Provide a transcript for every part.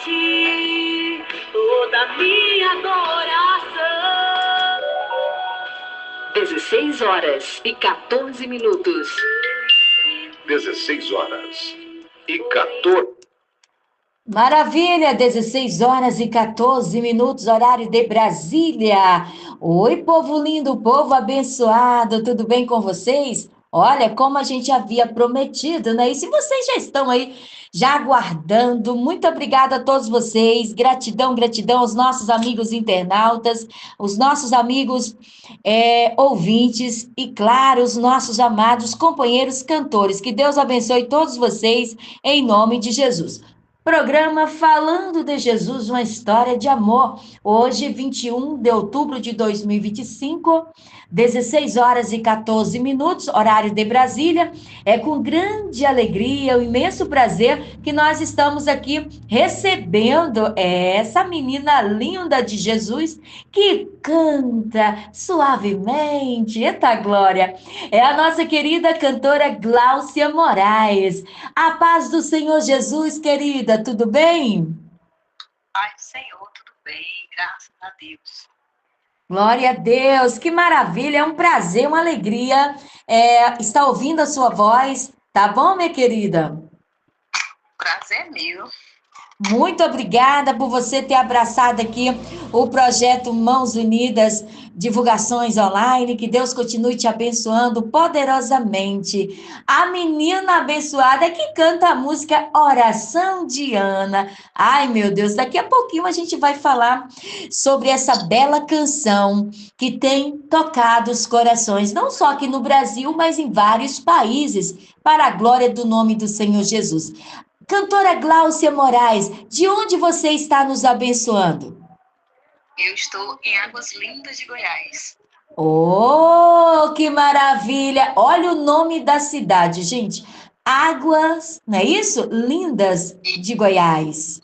ti toda minha adoração. 16 horas e 14 minutos. 16 horas e 14. Maravilha, 16 horas e 14 minutos, horário de Brasília. Oi, povo lindo, povo abençoado, tudo bem com vocês? Olha, como a gente havia prometido, né? E se vocês já estão aí, já aguardando, muito obrigada a todos vocês, gratidão, gratidão aos nossos amigos internautas, os nossos amigos ouvintes e, claro, os nossos amados companheiros cantores. Que Deus abençoe todos vocês, em nome de Jesus. Programa Falando de Jesus, uma história de amor. Hoje, 21 de outubro de 2025, 16 horas e 14 minutos, horário de Brasília. É com grande alegria, um imenso prazer que nós estamos aqui recebendo essa menina linda de Jesus que canta suavemente. Eita glória! É a nossa querida cantora Gláucia Moraes. A paz do Senhor Jesus, querida, tudo bem? Pai do Senhor, tudo bem, graças a Deus. Glória a Deus, que maravilha, é um prazer, uma alegria estar ouvindo a sua voz, tá bom, minha querida? Prazer é meu. Muito obrigada por você ter abraçado aqui o projeto Mãos Unidas, divulgações online, que Deus continue te abençoando poderosamente. A menina abençoada que canta a música Oração de Ana. Ai, meu Deus, daqui a pouquinho a gente vai falar sobre essa bela canção que tem tocado os corações, não só aqui no Brasil, mas em vários países, para a glória do nome do Senhor Jesus. Cantora Gláucia Moraes, de onde você está nos abençoando? Eu estou em Águas Lindas de Goiás. Oh, que maravilha! Olha o nome da cidade, gente. Águas, não é isso? Lindas de Goiás.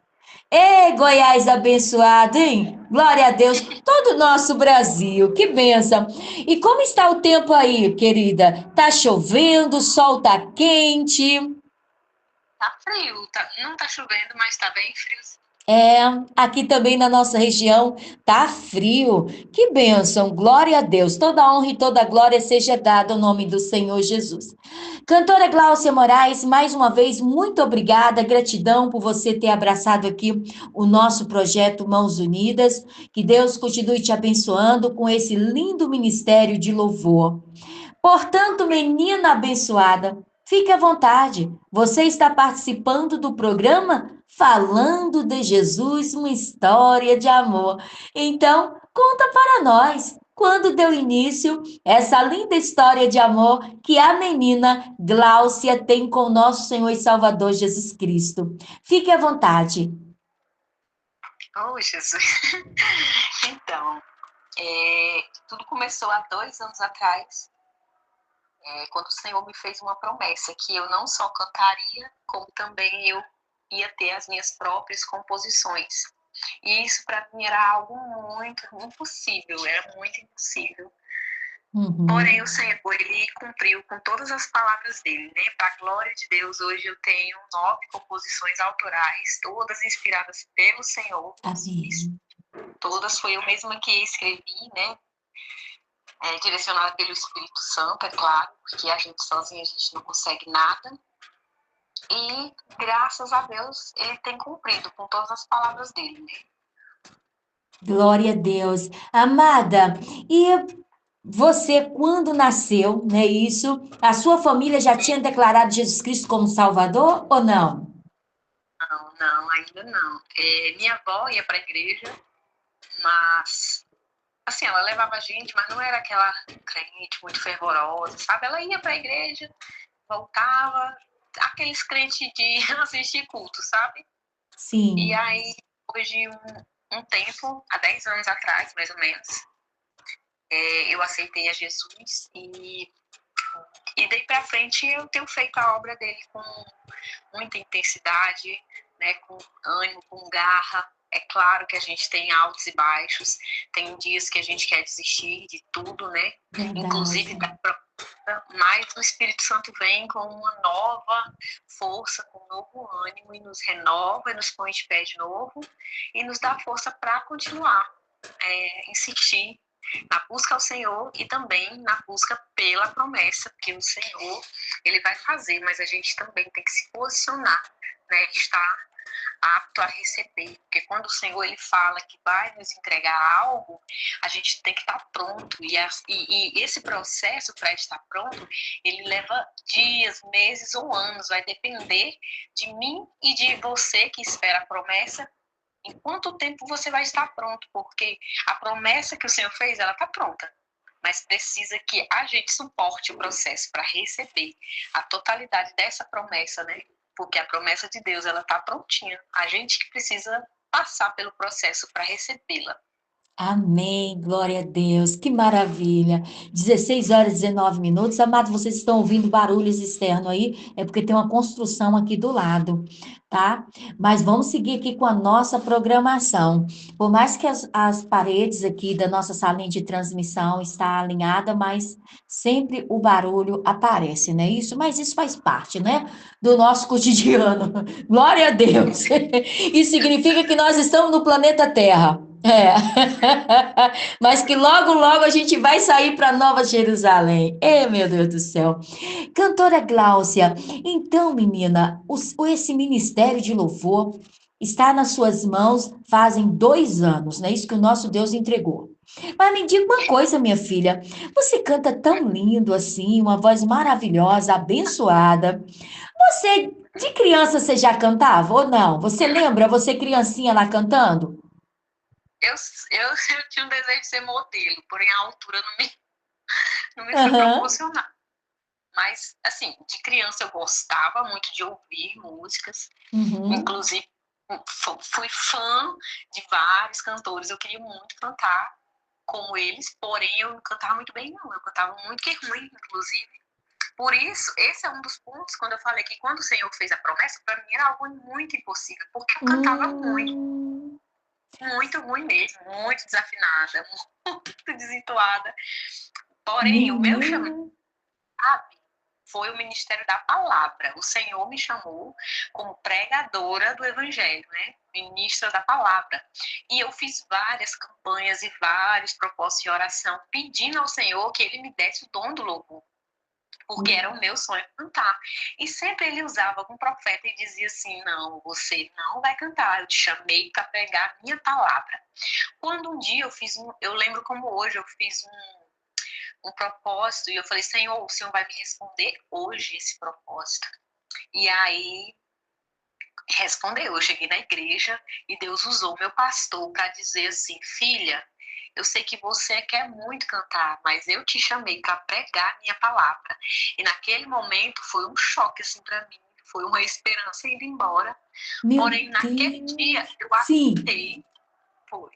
Ei, Goiás abençoado, hein? Glória a Deus, todo o nosso Brasil, que bênção. E como está o tempo aí, querida? Tá chovendo, o sol tá quente? Tá frio, não tá chovendo, mas tá bem frio. Aqui também na nossa região tá frio. Que bênção, glória a Deus. Toda honra e toda glória seja dada ao nome do Senhor Jesus. Cantora Gláucia Moraes, mais uma vez, muito obrigada, gratidão por você ter abraçado aqui o nosso projeto Mãos Unidas. Que Deus continue te abençoando com esse lindo ministério de louvor. Portanto, menina abençoada, fique à vontade. Você está participando do programa Falando de Jesus, uma história de amor. Então, conta para nós. Quando deu início essa linda história de amor que a menina Gláucia tem com o nosso Senhor e Salvador Jesus Cristo. Fique à vontade. Oh, Jesus. Então, tudo começou há 2 anos atrás, quando o Senhor me fez uma promessa que eu não só cantaria, como também eu ia ter as minhas próprias composições. E isso para mim era algo muito impossível, era muito impossível. Porém, o Senhor, ele cumpriu com todas as palavras dele, né? Para a glória de Deus, hoje eu tenho 9 composições autorais, todas inspiradas pelo Senhor. Amém. Todas foi eu mesma que escrevi, né? Direcionada pelo Espírito Santo, é claro, porque a gente sozinha a gente não consegue nada. E, graças a Deus, ele tem cumprido com todas as palavras dele, né? Glória a Deus. Amada, e você, quando nasceu, né, isso, a sua família já tinha declarado Jesus Cristo como Salvador ou não? Não, ainda não. Minha avó ia para a igreja, mas, assim, ela levava a gente, mas não era aquela crente muito fervorosa, sabe? Ela ia para a igreja, voltava, aqueles crentes de assistir culto, sabe? Sim. E aí, depois de um tempo, há 10 anos atrás, mais ou menos, eu aceitei a Jesus e daí para frente eu tenho feito a obra dele com muita intensidade, né, com ânimo, com garra. É claro que a gente tem altos e baixos, tem dias que a gente quer desistir de tudo, né? Verdade. Inclusive mas o Espírito Santo vem com uma nova força, com um novo ânimo, e nos renova, e nos põe de pé de novo, e nos dá força para continuar, insistir na busca ao Senhor e também na busca pela promessa, porque o Senhor, ele vai fazer, mas a gente também tem que se posicionar, né, estar apto a receber, porque quando o Senhor ele fala que vai nos entregar algo, a gente tem que estar pronto, e esse processo para estar pronto, ele leva dias, meses ou anos, vai depender de mim e de você que espera a promessa, em quanto tempo você vai estar pronto, porque a promessa que o Senhor fez, ela está pronta, mas precisa que a gente suporte o processo para receber a totalidade dessa promessa, né? Porque a promessa de Deus, ela está prontinha. A gente que precisa passar pelo processo para recebê-la. Amém, glória a Deus, que maravilha. 16 horas e 19 minutos. Amados, vocês estão ouvindo barulhos externos aí? É porque tem uma construção aqui do lado, tá? Mas vamos seguir aqui com a nossa programação. Por mais que as paredes aqui da nossa salinha de transmissão está alinhada, mas sempre o barulho aparece, né? Isso, mas isso faz parte, né? Do nosso cotidiano. Glória a Deus. Isso significa que nós estamos no planeta Terra. É. Mas que logo, logo a gente vai sair para Nova Jerusalém. Meu Deus do céu. Cantora Gláucia, então, menina, esse ministério de louvor está nas suas mãos fazem 2 anos, não é isso que o nosso Deus entregou. Mas me diga uma coisa, minha filha, você canta tão lindo assim, uma voz maravilhosa, abençoada. Você, de criança, você já cantava ou não? Você lembra, você criancinha lá cantando? Eu tinha um desejo de ser modelo, porém a altura não me foi Aham. proporcional. Mas, assim, de criança eu gostava muito de ouvir músicas, Uhum. inclusive fui fã de vários cantores, eu queria muito cantar como eles, porém eu não cantava muito bem, não, eu cantava muito que ruim, inclusive. Por isso, esse é um dos pontos, quando eu falei que quando o Senhor fez a promessa, para mim era algo muito impossível, porque eu cantava muito, Hum, muito ruim mesmo, muito desafinada, muito desentoada. Porém, o meu chamado menina. foi o ministério da palavra. O Senhor me chamou como pregadora do evangelho, né? Ministra da palavra. E eu fiz várias campanhas e vários propósitos de oração, pedindo ao Senhor que ele me desse o dom do louvor, porque era o meu sonho cantar. E sempre ele usava algum profeta e dizia assim: não, você não vai cantar, eu te chamei para pregar a minha palavra. Quando um dia eu lembro como hoje, eu fiz um propósito e eu falei: Senhor, o Senhor vai me responder hoje esse propósito. E aí respondeu, eu cheguei na igreja e Deus usou meu pastor para dizer assim: filha, eu sei que você quer muito cantar, mas eu te chamei para pregar minha palavra. E naquele momento foi um choque assim para mim, foi uma esperança indo embora. Meu Porém, naquele dia Deus. eu Sim. aceitei, foi.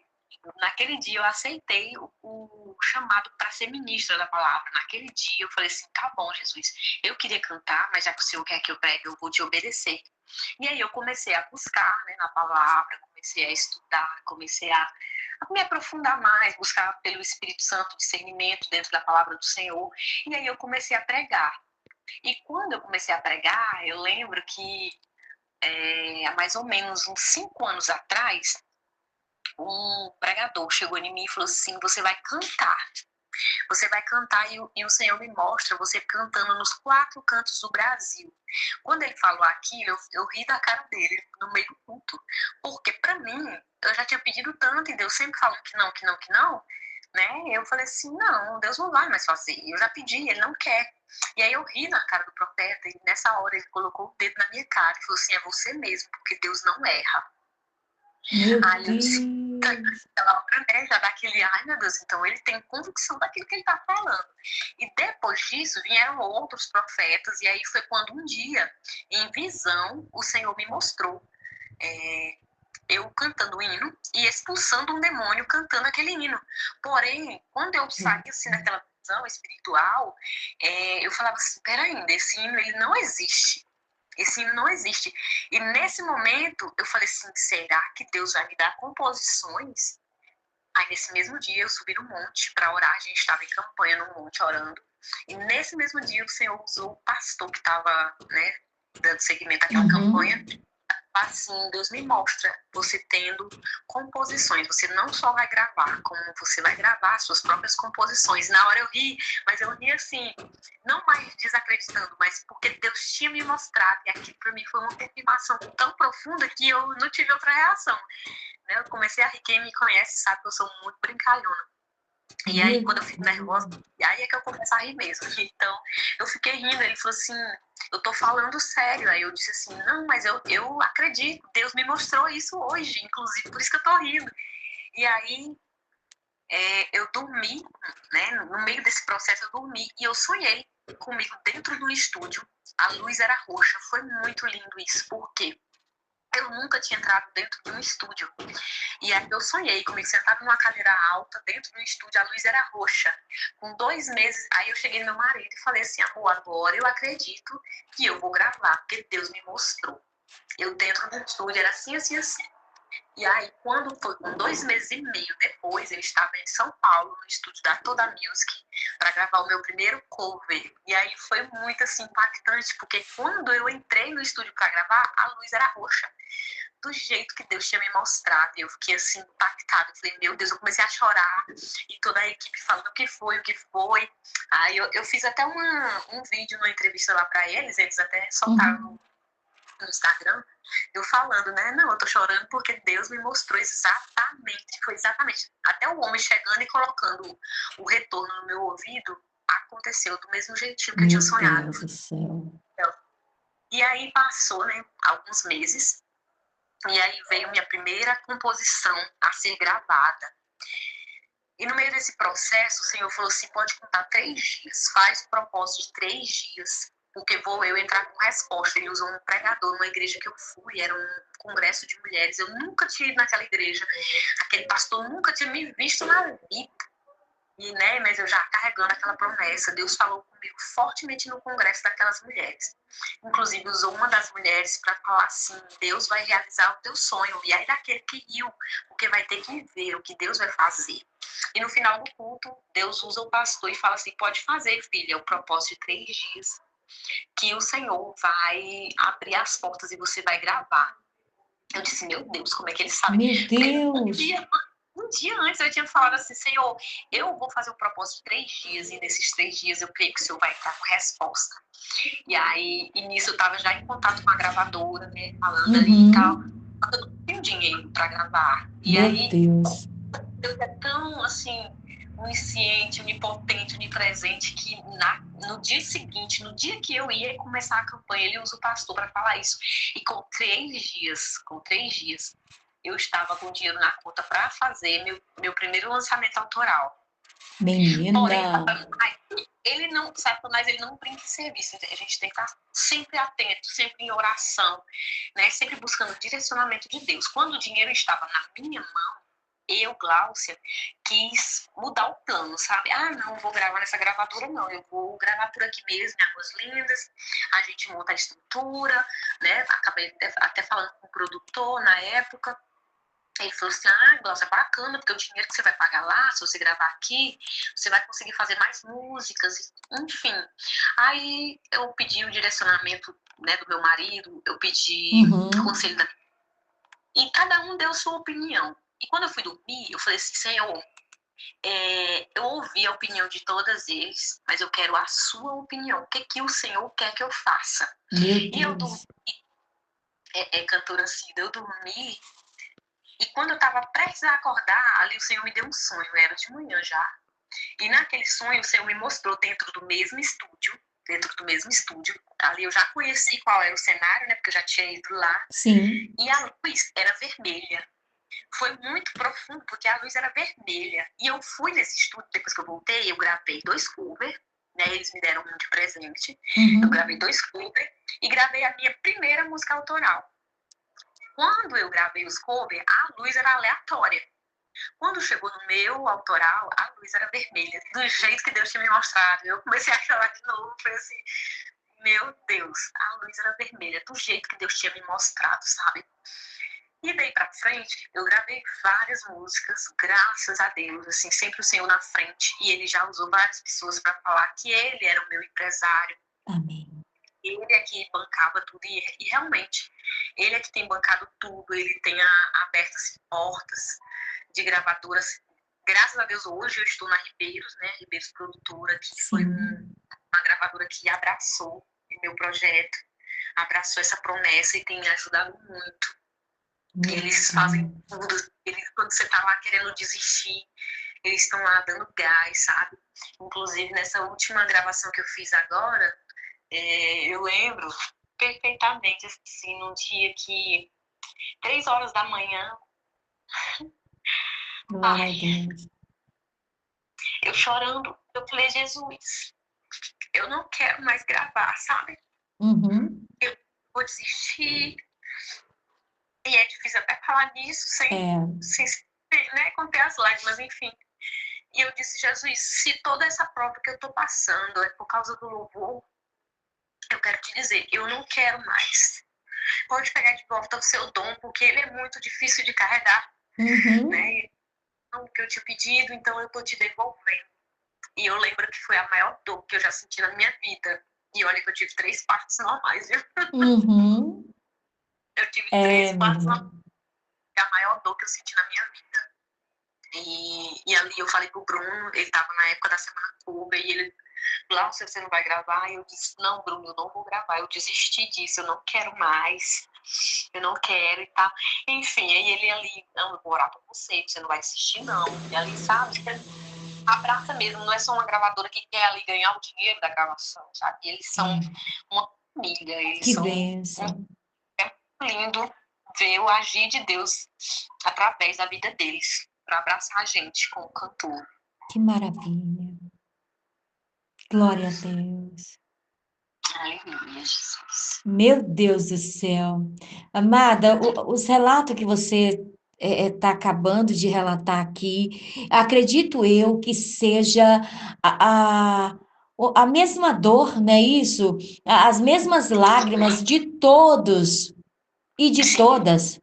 Naquele dia eu aceitei o chamado para ser ministra da palavra. Naquele dia eu falei assim: tá bom, Jesus, eu queria cantar, mas já que o Senhor quer que eu pregue, eu vou te obedecer. E aí eu comecei a buscar, né, na palavra, comecei a estudar, comecei a me aprofundar mais, buscar pelo Espírito Santo discernimento dentro da palavra do Senhor. E aí eu comecei a pregar. E quando eu comecei a pregar, eu lembro que há mais ou menos uns 5 anos atrás, um pregador chegou em mim e falou assim: você vai cantar. Você vai cantar e o Senhor me mostra você cantando nos 4 cantos do Brasil. Quando ele falou aquilo, eu ri da cara dele no meio do culto. Porque para mim, eu já tinha pedido tanto e Deus sempre falou que não, que não, que não. Né? Eu falei assim: não, Deus não vai mais fazer. Eu já pedi, ele não quer. E aí eu ri na cara do profeta e nessa hora ele colocou o dedo na minha cara e falou assim: é você mesmo, porque Deus não erra. Meu Aí eu disse, Deus. ela já dá aquele, ai meu Deus, então ele tem convicção daquilo que ele está falando. E depois disso vieram outros profetas, e aí foi quando um dia, em visão, o Senhor me mostrou eu cantando o hino e expulsando um demônio cantando aquele hino. Porém, quando eu saí assim daquela visão espiritual, eu falava assim: peraí, esse hino ele não existe. Esse hino não existe. E nesse momento, eu falei assim: será que Deus vai me dar composições? Aí, nesse mesmo dia, eu subi no monte para orar. A gente estava em campanha no monte orando. E nesse mesmo dia o Senhor usou o pastor que estava, né, dando seguimento àquela campanha. Assim, Deus me mostra você tendo composições. Você não só vai gravar, como você vai gravar suas próprias composições. Na hora eu ri, mas eu ri assim, não mais desacreditando, mas porque Deus tinha me mostrado. E aquilo para mim foi uma confirmação tão profunda que eu não tive outra reação. Né? Eu comecei a rir. Quem me conhece sabe que eu sou muito brincalhona. E aí, quando eu fico nervosa, aí é que eu começo a rir mesmo. Então, eu fiquei rindo. Ele falou assim, eu tô falando sério. Aí eu disse assim, não, mas eu acredito. Deus me mostrou isso hoje, inclusive, por isso que eu tô rindo. E aí, eu dormi, né? No meio desse processo, eu dormi. E eu sonhei comigo dentro do estúdio. A luz era roxa. Foi muito lindo isso. Por quê? Eu nunca tinha entrado dentro de um estúdio. E aí eu sonhei comigo sentada numa cadeira alta, dentro do estúdio, a luz era roxa. Com 2 meses, aí eu cheguei no meu marido e falei assim, amor, agora eu acredito que eu vou gravar, porque Deus me mostrou. Eu dentro do estúdio era assim, assim, assim. E aí, quando foi com 2 meses e meio depois, eu estava em São Paulo, no estúdio da Toda Music, para gravar o meu primeiro cover. E aí foi muito assim, impactante, porque quando eu entrei no estúdio para gravar, a luz era roxa. Do jeito que Deus tinha me mostrado. E eu fiquei assim, impactada. Eu falei, meu Deus, eu comecei a chorar. E toda a equipe falando o que foi, o que foi. Aí eu fiz até um vídeo, uma entrevista lá para eles até soltaram no Instagram, eu falando, né? Não, eu tô chorando porque Deus me mostrou exatamente, foi exatamente. Até o homem chegando e colocando o retorno no meu ouvido, aconteceu do mesmo jeitinho que eu tinha sonhado. Meu Deus do céu. E aí passou, né, alguns meses, e aí veio minha primeira composição a ser gravada. E no meio desse processo, o Senhor falou assim, pode contar 3 dias, faz o propósito de 3 dias, porque vou eu entrar com resposta. Ele usou um pregador numa igreja que eu fui, era um congresso de mulheres, eu nunca tinha ido naquela igreja, aquele pastor nunca tinha me visto na vida. E, né, mas eu já carregando aquela promessa, Deus falou comigo fortemente no congresso daquelas mulheres. Inclusive usou uma das mulheres para falar assim, Deus vai realizar o teu sonho. E aí daquele que riu, porque vai ter que ver o que Deus vai fazer. E no final do culto, Deus usa o pastor e fala assim, pode fazer, filha, é o propósito de 3 dias, que o Senhor vai abrir as portas e você vai gravar. Eu disse, meu Deus, como é que ele sabe? Meu Deus! Um dia antes eu tinha falado assim, Senhor, eu vou fazer o propósito de 3 dias, e nesses 3 dias eu creio que o Senhor vai estar com resposta. E aí, e nisso eu estava já em contato com a gravadora, né, falando ali e tal. Eu não tenho dinheiro para gravar. E meu aí, Deus. Deus é tão, assim, onisciente, onipotente, onipresente, que no dia seguinte, no dia que eu ia começar a campanha, ele usa o pastor para falar isso. E com 3 dias, eu estava com dinheiro na conta para fazer meu primeiro lançamento autoral. Menina! Porém, Satanás, ele não brinca em serviço. A gente tem que estar sempre atento, sempre em oração, né? Sempre buscando direcionamento de Deus. Quando o dinheiro estava na minha mão, eu, Gláucia, quis mudar o plano, sabe? Ah, não vou gravar nessa gravadora, não. Eu vou gravar por aqui mesmo, em Águas Lindas. A gente monta a estrutura, né? Acabei até falando com o produtor na época. Ele falou assim, Glaucia, é bacana, porque o dinheiro que você vai pagar lá, se você gravar aqui, você vai conseguir fazer mais músicas, enfim. Aí eu pedi o direcionamento, né, do meu marido, eu pedi o conselho da... E cada um deu sua opinião. E quando eu fui dormir, eu falei assim, Senhor, eu ouvi a opinião de todas eles, mas eu quero a sua opinião. O que o Senhor quer que eu faça? Meu Deus. E eu dormi, cantora Cida, eu dormi. E quando eu estava prestes a acordar, ali o Senhor me deu um sonho, era de manhã já. E naquele sonho o Senhor me mostrou dentro do mesmo estúdio, ali eu já conheci qual era o cenário, né, porque eu já tinha ido lá. Sim. E a luz era vermelha. Foi muito profundo, porque a luz era vermelha. E eu fui nesse estúdio, depois que eu voltei, eu gravei 2 covers, né, eles me deram um de presente. Eu gravei 2 covers e gravei a minha primeira música autoral. Quando eu gravei os covers, a luz era aleatória. Quando chegou no meu autoral, a luz era vermelha, do jeito que Deus tinha me mostrado. Eu comecei a chorar de novo, foi assim, meu Deus, a luz era vermelha, do jeito que Deus tinha me mostrado, sabe? E daí pra frente, eu gravei várias músicas, graças a Deus, assim, sempre o Senhor na frente. E ele já usou várias pessoas para falar que ele era o meu empresário. Amém. Ele é que bancava tudo. E realmente, ele é que tem bancado tudo. Ele tem aberto as portas de gravadoras. Graças a Deus, hoje eu estou na Ribeiros, né? Ribeiros Produtora, que foi uma gravadora que abraçou o meu projeto, abraçou essa promessa e tem me ajudado muito. Eles fazem tudo. Quando você tá lá querendo desistir, eles estão lá dando gás, sabe? Inclusive, nessa última gravação que eu fiz agora, eu lembro perfeitamente, assim, num dia que 3 horas da manhã, Glória a Deus. eu chorando, eu falei, Jesus, eu não quero mais gravar, sabe? Eu vou desistir. E é difícil até falar nisso sem né, conter as lágrimas, enfim. E eu disse, Jesus, se toda essa prova que eu estou passando é por causa do louvor, eu quero te dizer, eu não quero mais. Pode pegar de volta o seu dom, porque ele é muito difícil de carregar. Né? O que eu tinha pedido, então eu estou te devolvendo. E eu lembro que foi a maior dor que eu já senti na minha vida. E olha que eu tive 3 partos normais, viu? Eu tive 3 partos normais. É a maior dor que eu senti na minha vida. E ali eu falei pro Bruno, ele tava na época da Semana Cuba, e ele, lá você não vai gravar? E eu disse, não, Bruno, eu não vou gravar, eu desisti disso, eu não quero mais, eu não quero e tal. Enfim, aí ele ali, não, eu vou orar por você não vai desistir não. E ali, sabe, abraça mesmo, não é só uma gravadora que quer ali ganhar o dinheiro da gravação, sabe? Eles são uma família, eles Que são... bênção. É lindo ver o agir de Deus através da vida deles, para abraçar a gente como cantor. Que maravilha. Glória a Deus. Aleluia, Jesus. Meu Deus do céu. Amada, os relatos que você está acabando de relatar aqui, acredito eu que seja a mesma dor, não é isso? As mesmas lágrimas de todos e de todas.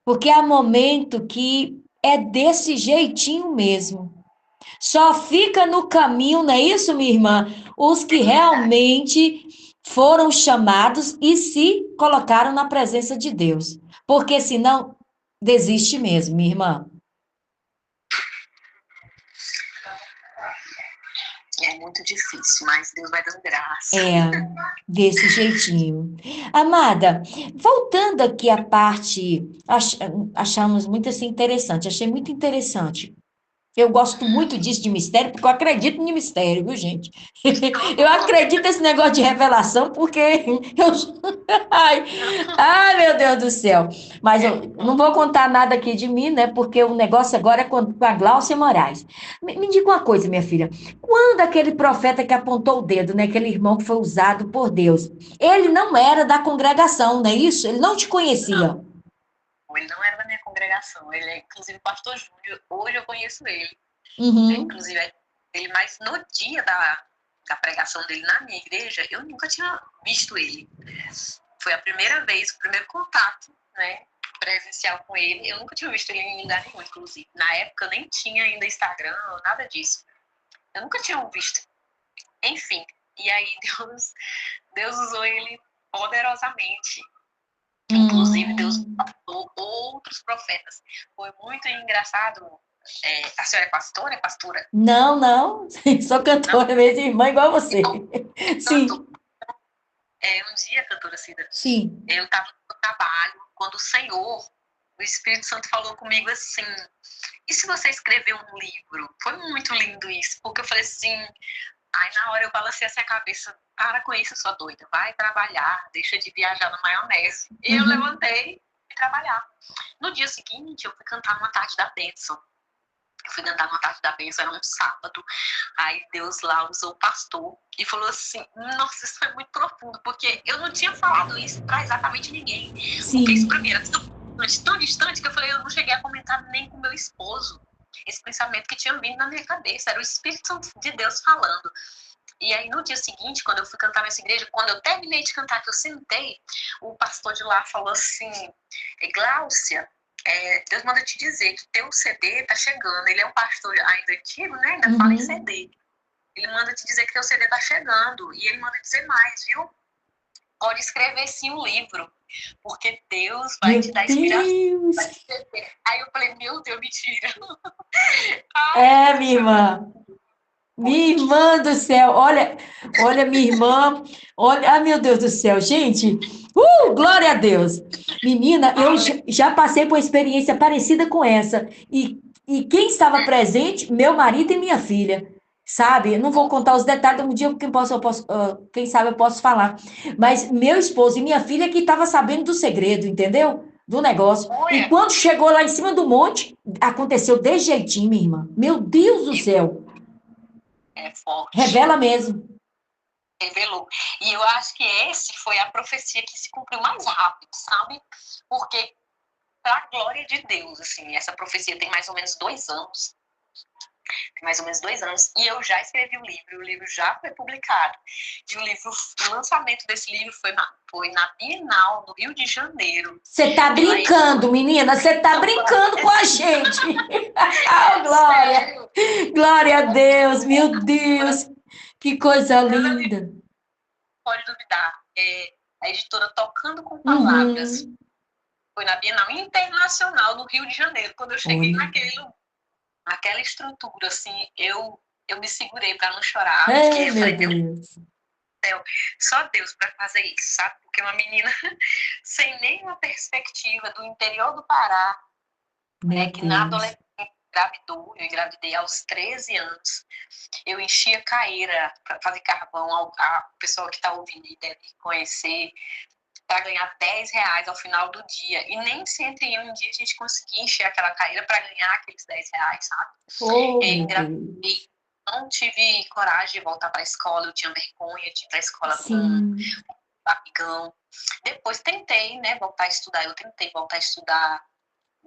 Porque há momento que é desse jeitinho mesmo. Só fica no caminho, não é isso, minha irmã? Os que realmente foram chamados e se colocaram na presença de Deus. Porque senão, desiste mesmo, minha irmã. É muito difícil, mas Deus vai dando graça. Desse jeitinho. Amada, voltando aqui à parte, achamos muito assim interessante, achei muito interessante. Eu gosto muito disso de mistério, porque eu acredito em mistério, viu, gente? Eu acredito nesse negócio de revelação, porque ai, meu Deus do céu. Mas eu não vou contar nada aqui de mim, né? Porque o negócio agora é com a Gláucia Moraes. Me diga uma coisa, minha filha. Quando aquele profeta que apontou o dedo, né? Aquele irmão que foi usado por Deus, ele não era da congregação, não é isso? Ele não te conhecia. Ele não era da minha congregação, ele é inclusive pastor Júnior, hoje eu conheço ele, inclusive ele, mas no dia da pregação dele na minha igreja, eu nunca tinha visto ele. Foi a primeira vez, o primeiro contato, né, presencial com ele, eu nunca tinha visto ele em lugar nenhum, inclusive. Na época eu nem tinha ainda Instagram, nada disso. Eu nunca tinha visto. Enfim, e aí Deus usou ele poderosamente. Inclusive, Deus usou outros profetas. Foi muito engraçado. A senhora é pastora? É pastora? Não. Sou cantora mesmo, irmã igual você. Sim. Um dia, cantora Cida, sim. Eu estava no trabalho, quando o Espírito Santo falou comigo assim, e se você escrever um livro? Foi muito lindo isso, porque eu falei assim, aí na hora eu balancei assim a cabeça, para com isso, sua doida, vai trabalhar, deixa de viajar na maionese. E eu levantei e fui trabalhar. No dia seguinte, eu fui cantar numa tarde da bênção. Era um sábado. Aí Deus lá usou o pastor e falou assim, nossa, isso foi muito profundo, porque eu não tinha falado isso pra exatamente ninguém. Porque isso pra mim era tão distante que eu falei, eu não cheguei a comentar nem com meu esposo esse pensamento que tinha vindo na minha cabeça. Era o Espírito Santo de Deus falando. E aí, no dia seguinte, quando eu fui cantar nessa igreja, quando eu terminei de cantar, que eu sentei, o pastor de lá falou assim, Gláucia, Deus manda te dizer que teu CD tá chegando. Ele é um pastor ainda antigo, né? Ainda fala em CD. Ele manda te dizer que teu CD tá chegando. E ele manda dizer mais, viu? Pode escrever sim um livro, porque Deus vai te dar inspiração. Deus! Aí eu falei, meu Deus, mentira. Minha irmã. Minha irmã do céu, olha, minha irmã, olha, meu Deus do céu, gente, glória a Deus. Menina, eu já passei por uma experiência parecida com essa, e quem estava presente, meu marido e minha filha, sabe? Não vou contar os detalhes, um dia quem sabe eu posso falar, mas meu esposo e minha filha que estavam sabendo do segredo, entendeu? Do negócio. E quando chegou lá em cima do monte, aconteceu desse jeitinho, minha irmã. Meu Deus do céu. É forte. Revela mesmo. Revelou. E eu acho que esse foi a profecia que se cumpriu mais rápido, sabe? Porque, para a glória de Deus, assim, essa profecia tem mais ou menos 2 anos. Tem mais ou menos 2 anos. E eu já escrevi o livro já foi publicado. E o lançamento desse livro foi na Bienal, no Rio de Janeiro. Você tá brincando, menina? Você tá brincando com a gente. Oh, glória! Glória a Deus, meu Deus! Que coisa linda! Pode duvidar. A editora Tocando com Palavras. Foi na Bienal Internacional no Rio de Janeiro. Quando eu cheguei naquela estrutura, assim, eu me segurei para não chorar. Porque eu falei, Deus, só Deus para fazer isso, sabe? Porque uma menina sem nenhuma perspectiva do interior do Pará, né, que na adolescência engravidou, eu engravidei aos 13 anos, eu enchia caeira para fazer carvão, a pessoa que está ouvindo deve conhecer, para ganhar R$10 ao final do dia. E nem sempre em um dia a gente conseguia encher aquela caíra para ganhar aqueles R$10, sabe? Engravidei. Não tive coragem de voltar para a escola, eu tinha vergonha de ir para a escola com um amigão. Depois tentei, né, voltar a estudar, eu tentei voltar a estudar.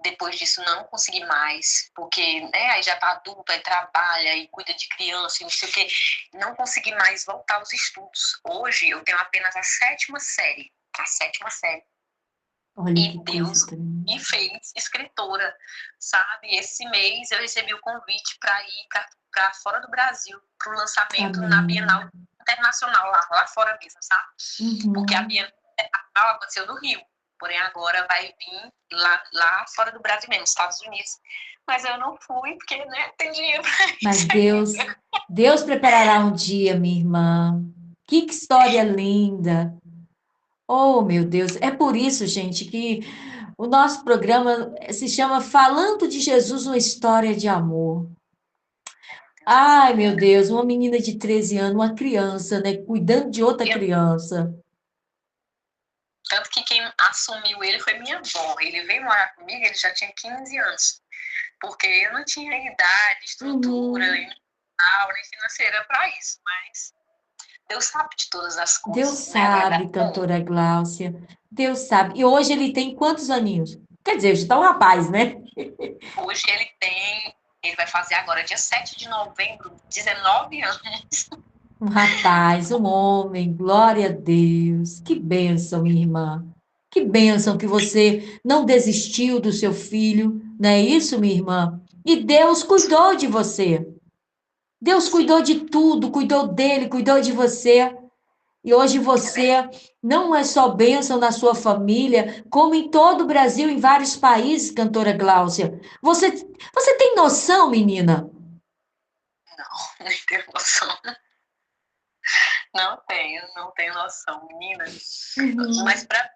Depois disso não consegui mais, porque né, aí já tá adulto, aí trabalha, e cuida de criança, e não sei o quê. Não consegui mais voltar aos estudos. Hoje eu tenho apenas a 7ª série. A 7ª série. Olha e Deus me fez escritora, sabe? Esse mês eu recebi o convite para ir para fora do Brasil, para o lançamento na Bienal Internacional, lá fora mesmo, sabe? Porque a Bienal aconteceu no Rio, porém agora vai vir lá fora do Brasil mesmo, Estados Unidos. Mas eu não fui, porque né, tem dinheiro para isso. Mas Deus preparará um dia, minha irmã. Que história linda! Oh, meu Deus, é por isso, gente, que o nosso programa se chama Falando de Jesus, uma história de amor. Ai, meu Deus, uma menina de 13 anos, uma criança, né, cuidando de outra criança. Tanto que quem assumiu ele foi minha avó. Ele veio morar comigo, ele já tinha 15 anos. Porque eu não tinha idade, estrutura, nem financeira para isso, mas Deus sabe de todas as coisas. Deus sabe, cantora Gláucia. Deus sabe. E hoje ele tem quantos aninhos? Quer dizer, já está um rapaz, né? Hoje ele vai fazer agora, dia 7 de novembro, 19 anos. Um rapaz, um homem, glória a Deus. Que bênção, minha irmã. Que bênção que você não desistiu do seu filho, não é isso, minha irmã? E Deus cuidou de você. Deus cuidou de tudo, cuidou dele, cuidou de você. E hoje você não é só bênção na sua família, como em todo o Brasil, em vários países, cantora Gláucia. Você tem noção, menina? Não, nem tenho noção. Não tenho noção, menina. Mas para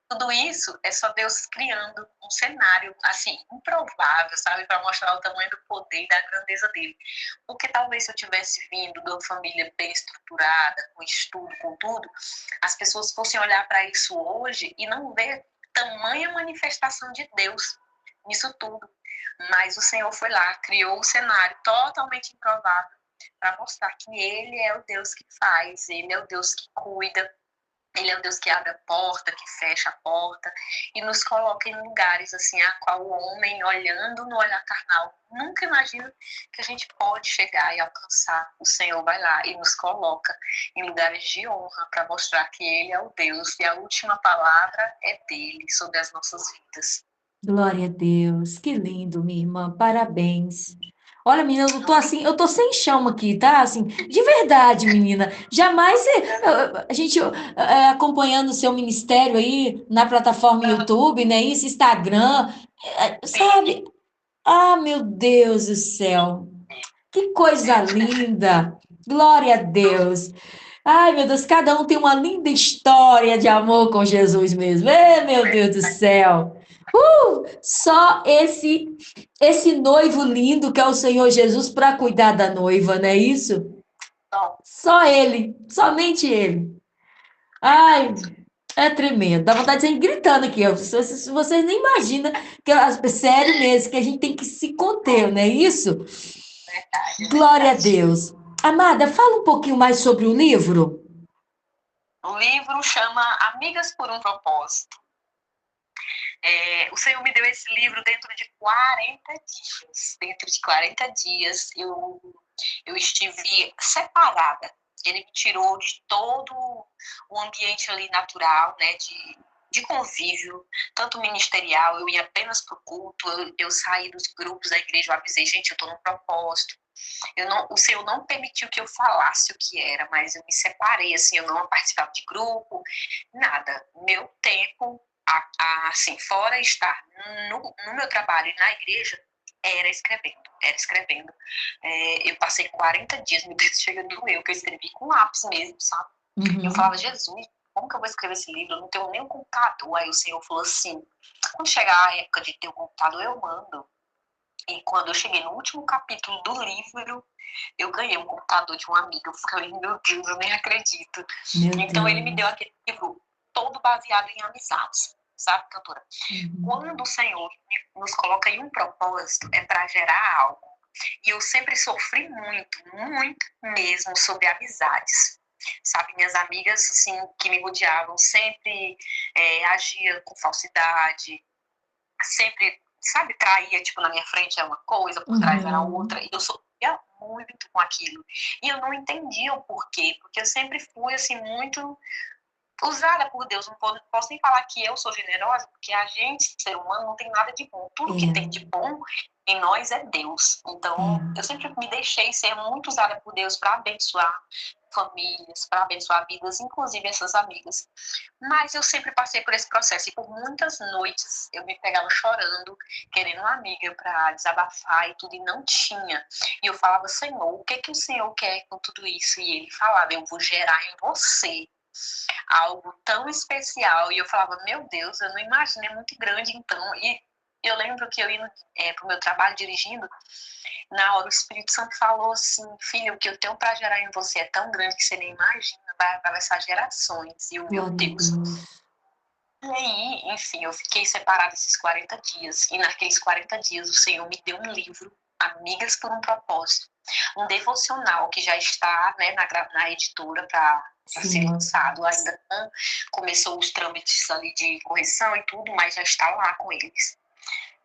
tudo isso, é só Deus criando um cenário, assim, improvável, sabe? Para mostrar o tamanho do poder e da grandeza dele. Porque talvez se eu tivesse vindo de uma família bem estruturada, com estudo, com tudo, as pessoas fossem olhar para isso hoje e não ver tamanha manifestação de Deus nisso tudo. Mas o Senhor foi lá, criou um cenário totalmente improvável para mostrar que Ele é o Deus que faz, Ele é o Deus que cuida, Ele é um Deus que abre a porta, que fecha a porta e nos coloca em lugares assim, a qual o homem, olhando no olhar carnal, nunca imagina que a gente pode chegar e alcançar. O Senhor vai lá e nos coloca em lugares de honra para mostrar que Ele é o Deus e a última palavra é dele sobre as nossas vidas. Glória a Deus, que lindo, minha irmã, parabéns. Olha, menina, eu tô assim, eu tô sem chão aqui, tá? Assim, de verdade, menina. Jamais a gente acompanhando o seu ministério aí na plataforma YouTube, né? Isso, Instagram, sabe? Ah, meu Deus do céu, que coisa linda. Glória a Deus. Ai, meu Deus, cada um tem uma linda história de amor com Jesus mesmo. Meu Deus do céu. Só esse noivo lindo que é o Senhor Jesus para cuidar da noiva, não é isso? Só ele, somente ele. Ai, é tremendo. Dá vontade de sair gritando aqui. Ó. Vocês nem imaginam que sério mesmo que a gente tem que se conter, não é isso? Glória a Deus. Amada, fala um pouquinho mais sobre o livro. O livro chama Amigas por um Propósito. O Senhor me deu esse livro dentro de 40 dias. Dentro de 40 dias eu estive separada. Ele me tirou de todo o ambiente ali natural, né, de convívio, tanto ministerial, eu ia apenas para o culto, eu saí dos grupos da igreja, eu avisei, gente, eu estou no propósito. O Senhor não permitiu que eu falasse o que era, mas eu me separei, assim, eu não participava de grupo, nada. Meu tempo, assim, fora estar no meu trabalho e na igreja, era escrevendo, era escrevendo. Eu passei 40 dias, meu Deus, chega a doer, que eu escrevi com lápis mesmo, sabe? Eu falava, Jesus, como que eu vou escrever esse livro? Eu não tenho nem um computador. Aí o Senhor falou assim, quando chegar a época de ter um computador, eu mando. E quando eu cheguei no último capítulo do livro, eu ganhei um computador de um amigo. Eu falei, meu Deus, eu nem acredito. Então ele me deu aquele livro todo baseado em amizades, sabe, cantora? Quando o Senhor nos coloca em um propósito, é para gerar algo. E eu sempre sofri muito, muito mesmo sobre amizades. Sabe, minhas amigas, assim, que me rodeavam, sempre agiam com falsidade, sempre, sabe, traía, tipo, na minha frente era uma coisa, por trás era outra, e eu sofria muito com aquilo. E eu não entendia o porquê, porque eu sempre fui, assim, muito usada por Deus. Não posso nem falar que eu sou generosa, porque a gente, ser humano, não tem nada de bom. Tudo que tem de bom em nós é Deus. Então, eu sempre me deixei ser muito usada por Deus para abençoar famílias, para abençoar vidas, inclusive essas amigas. Mas eu sempre passei por esse processo e por muitas noites eu me pegava chorando, querendo uma amiga para desabafar e tudo, e não tinha. E eu falava, Senhor, o que o Senhor quer com tudo isso? E ele falava, eu vou gerar em você algo tão especial. E eu falava, meu Deus, eu não imaginei, é muito grande então. E eu lembro que eu indo para o meu trabalho dirigindo, na hora o Espírito Santo falou assim, filho, o que eu tenho para gerar em você é tão grande que você nem imagina, vai atravessar gerações. E eu, meu Deus. E aí, enfim, eu fiquei separada esses 40 dias. E naqueles 40 dias o Senhor me deu um livro, Amigas por um Propósito. Um devocional que já está, né, na editora para ser lançado. Ainda não começou os trâmites ali de correção e tudo, mas já está lá com eles.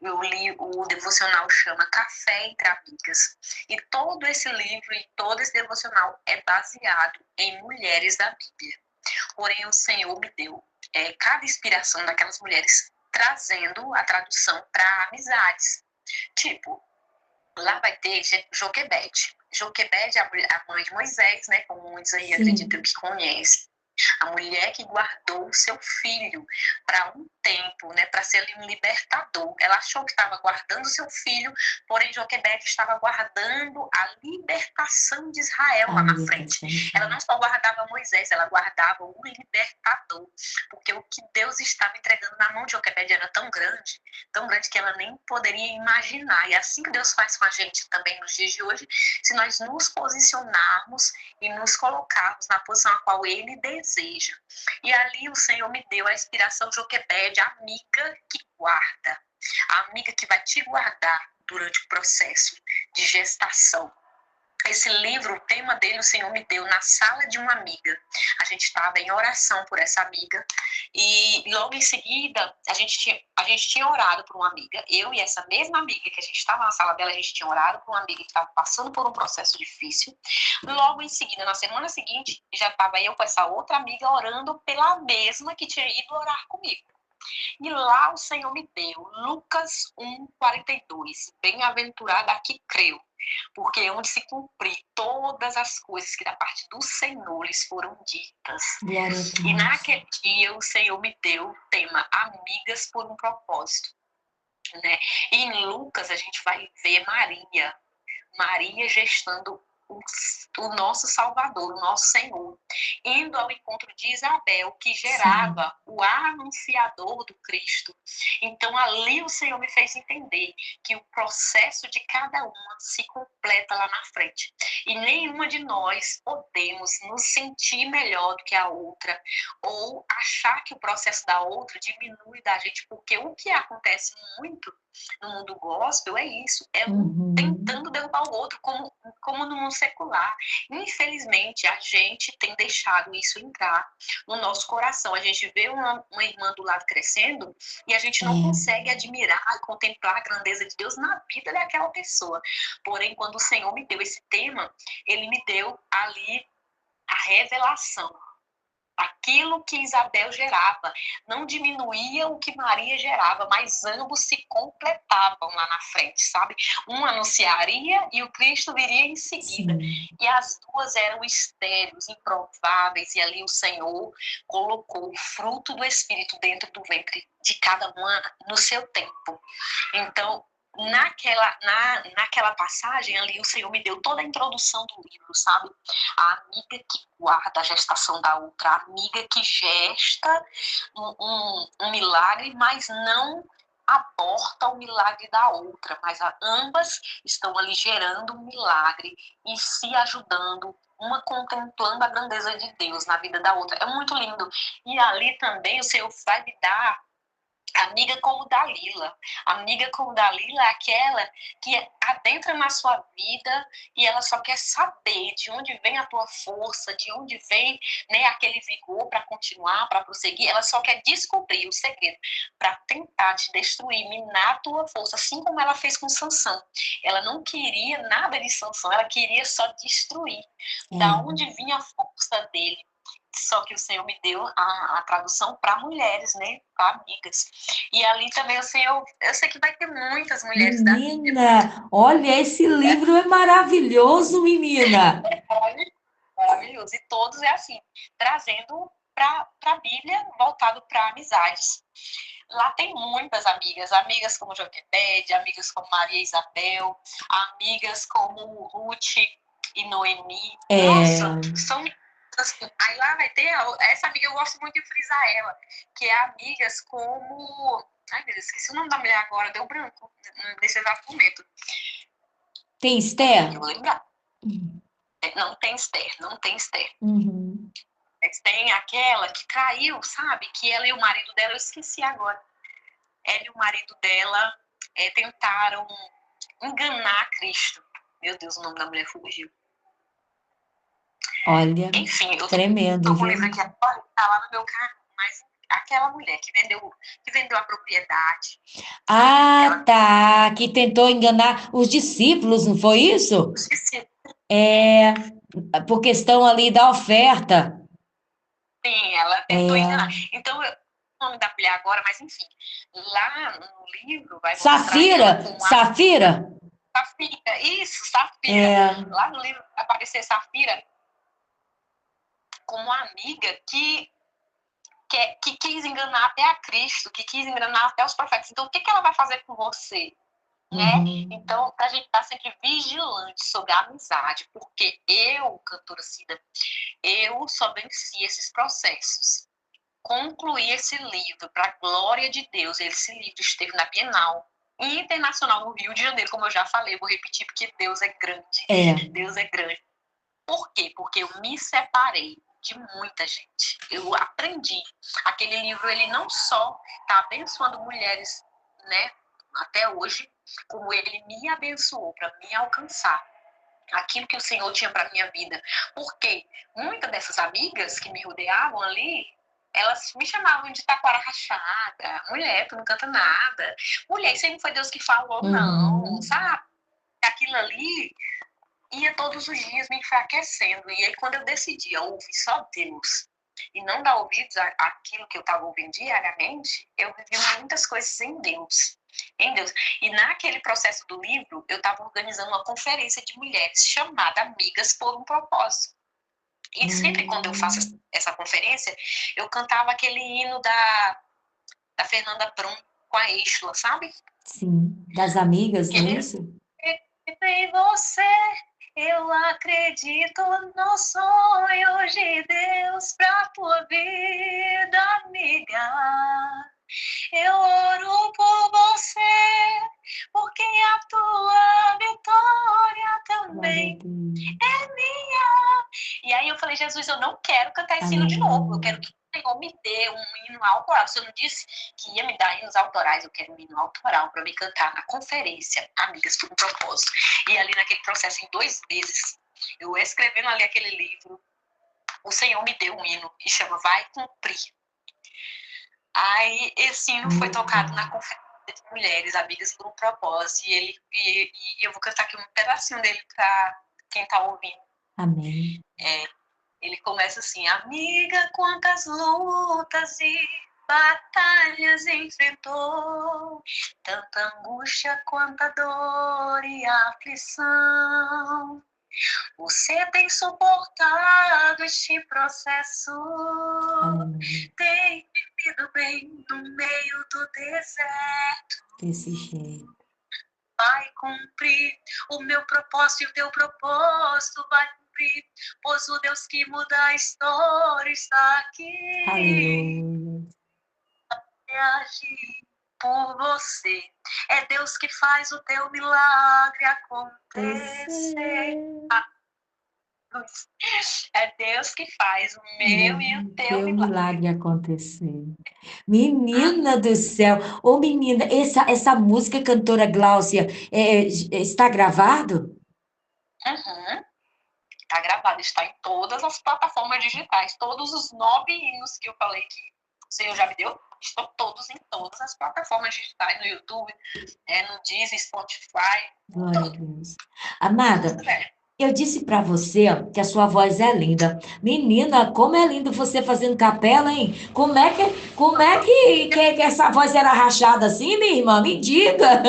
Eu li, o devocional chama Café entre Amigas. E todo esse livro e todo esse devocional é baseado em mulheres da Bíblia. Porém, o Senhor me deu cada inspiração daquelas mulheres, trazendo a tradução para amizades. Tipo, lá vai ter Joquebede. Joquebede é a mãe de Moisés, né? Como muitos aí acreditam que conhecem. A mulher que guardou o seu filho para um tempo, né, para ser um libertador. Ela achou que estava guardando o seu filho, porém Joquebede estava guardando a libertação de Israel lá na frente. Ela não só guardava Moisés, ela guardava o libertador, porque o que Deus estava entregando na mão de Joquebede era tão grande que ela nem poderia imaginar. E é assim que Deus faz com a gente também nos dias de hoje, se nós nos posicionarmos e nos colocarmos na posição a qual Ele deseja. E ali o Senhor me deu a inspiração de Joquebede, a amiga que guarda, a amiga que vai te guardar durante o processo de gestação. esse livro, o tema dele, o Senhor me deu na sala de uma amiga. A gente estava em oração por essa amiga e logo em seguida a gente tinha orado por uma amiga. Eu e essa mesma amiga que a gente estava na sala dela, a gente tinha orado por uma amiga que estava passando por um processo difícil. Logo em seguida, na semana seguinte, já estava eu com essa outra amiga orando pela mesma que tinha ido orar comigo. E lá o Senhor me deu Lucas 1:42, bem-aventurada a que creu, porque onde se cumprir todas as coisas que da parte do Senhor lhes foram ditas. Glória a E Deus. naquele dia o Senhor me deu o tema Amigas por um propósito, né? E em Lucas a gente vai ver Maria gestando o nosso Salvador, o nosso Senhor, indo ao encontro de Isabel, que gerava o anunciador do Cristo. Então, ali o Senhor me fez entender que o processo de cada uma se completa lá na frente. E nenhuma de nós podemos nos sentir melhor do que a outra, ou achar que o processo da outra diminui da gente, porque o que acontece muito no mundo gospel é isso, é um tentando derrubar o outro, como no mundo secular. Infelizmente, a gente tem deixado isso entrar no nosso coração. A gente vê uma irmã do lado crescendo e a gente não consegue admirar e contemplar a grandeza de Deus na vida daquela pessoa. Porém, quando o Senhor me deu esse tema, Ele me deu ali a revelação. Aquilo que Isabel gerava não diminuía o que Maria gerava, mas ambos se completavam lá na frente, sabe? Um anunciaria e o Cristo viria em seguida. Sim. E as duas eram estéreis, improváveis, e ali o Senhor colocou o fruto do Espírito dentro do ventre de cada uma no seu tempo. Então, naquela passagem ali, o Senhor me deu toda a introdução do livro, sabe? A amiga que guarda a gestação da outra, a amiga que gesta um milagre, mas não aborta o milagre da outra, mas ambas estão ali gerando um milagre e se ajudando, uma contemplando a grandeza de Deus na vida da outra. É muito lindo. E ali também o Senhor vai me dar amiga como Dalila. Amiga como Dalila é aquela que adentra na sua vida e ela só quer saber de onde vem a tua força, de onde vem, né, aquele vigor para continuar, para prosseguir. Ela só quer descobrir o segredo para tentar te destruir, minar a tua força, assim como ela fez com Sansão. Ela não queria nada de Sansão, ela queria só destruir. Da onde vinha a força dele. Só que o Senhor me deu a tradução para mulheres, né? Para amigas. E ali também o Senhor, eu sei que vai ter muitas mulheres da Bíblia. Menina, olha, esse livro é maravilhoso, menina. Maravilhoso. E todos é assim, trazendo para a Bíblia, voltado para amizades. Lá tem muitas amigas, amigas como Joquebede, amigas como Maria Isabel, amigas como Ruth e Noemi. Nossa, são assim. Aí lá vai ter, essa amiga eu gosto muito de frisar ela, que é amigas como... Ai, meu Deus, esqueci o nome da mulher agora, deu branco nesse exato momento. Tem Esther? Eu vou lembrar. Não tem Esther, não tem Esther. Uhum. Tem aquela que traiu, sabe? Que ela e o marido dela, eu esqueci agora. Ela e o marido dela tentaram enganar Cristo. Meu Deus, o nome da mulher fugiu. Olha, enfim, eu tremendo, tô com o viu? livro aqui agora, tá lá no meu carro, mas aquela mulher que vendeu a propriedade. Ah, Ela tá, que tentou enganar os discípulos, não foi isso? esqueci. É, por questão ali da oferta. Sim, ela tentou enganar. É. Então, o nome da mulher agora, mas enfim, lá no livro vai mostrar ela Safira? com a Safira? Safira. Isso, Safira. É. Lá no livro vai aparecer Safira como uma amiga que quis enganar até a Cristo, que quis enganar até os profetas. Então, o que ela vai fazer com você? Né? Uhum. Então, a gente está sempre vigilante sobre a amizade, porque eu, cantora Cida, eu só venci esses processos. Concluí esse livro para a glória de Deus. Esse livro esteve na Bienal Internacional no Rio de Janeiro, como eu já falei, vou repetir, porque Deus é grande. Deus é grande. Por quê? Porque eu me separei de muita gente. Eu aprendi. Aquele livro, ele não só está abençoando mulheres, né, até hoje, como ele me abençoou para me alcançar. aquilo que o Senhor tinha para minha vida. Porque muitas dessas amigas que me rodeavam ali, elas me chamavam de taquara rachada, mulher, tu não canta nada, mulher, isso aí não foi Deus que falou, não, sabe? Aquilo ali ia todos os dias me enfraquecendo. E aí, quando eu decidia ouvir só Deus e não dar ouvidos àquilo que eu estava ouvindo diariamente, eu vivia muitas coisas em Deus. Em Deus. E naquele processo do livro, eu estava organizando uma conferência de mulheres chamada Amigas por um Propósito. E sempre quando eu faço essa conferência, eu cantava aquele hino da Fernanda Brum com a Eixla, sabe? Sim, das amigas, não é isso? Em você, eu acredito nos sonhos de Deus pra tua vida, amiga. Eu oro por você, porque a tua vitória também é minha. E aí eu falei, Jesus, eu não quero cantar esse hino de novo, eu quero que o Senhor me dê um hino autoral. O Senhor não disse que ia me dar hinos autorais, eu quero um hino autoral para me cantar na conferência Amigas por um Propósito. E ali naquele processo, em 2 meses, eu escrevendo ali aquele livro, o Senhor me deu um hino e chama Vai Cumprir. Aí esse hino foi tocado na conferência de mulheres, Amigas por um Propósito, e eu vou cantar aqui um pedacinho dele para quem está ouvindo. Amém. Ele começa assim: amiga, quantas lutas e batalhas enfrentou, tanta angústia, quanta dor e aflição. Você tem suportado este processo, tem vivido bem no meio do deserto. Desse jeito. Vai cumprir o meu propósito e o teu propósito vai cumprir, pois o Deus que muda a história está aqui. Aleluia. É agir por você. É Deus que faz o teu milagre acontecer. É Deus que faz o meu e o teu milagre acontecer. Menina do céu! Ô, menina, essa música, cantora Gláucia, está gravado? Está gravado, está em todas as plataformas digitais. Todos os 9 hinos que eu falei que o Senhor já me deu, estão todos em todas as plataformas digitais, no YouTube, no Deezer, Spotify. Glória a Deus. Amada, eu disse para você que a sua voz é linda. Menina, como é lindo você fazendo capela, hein? Como é que essa voz era rachada assim, minha irmã? Me diga.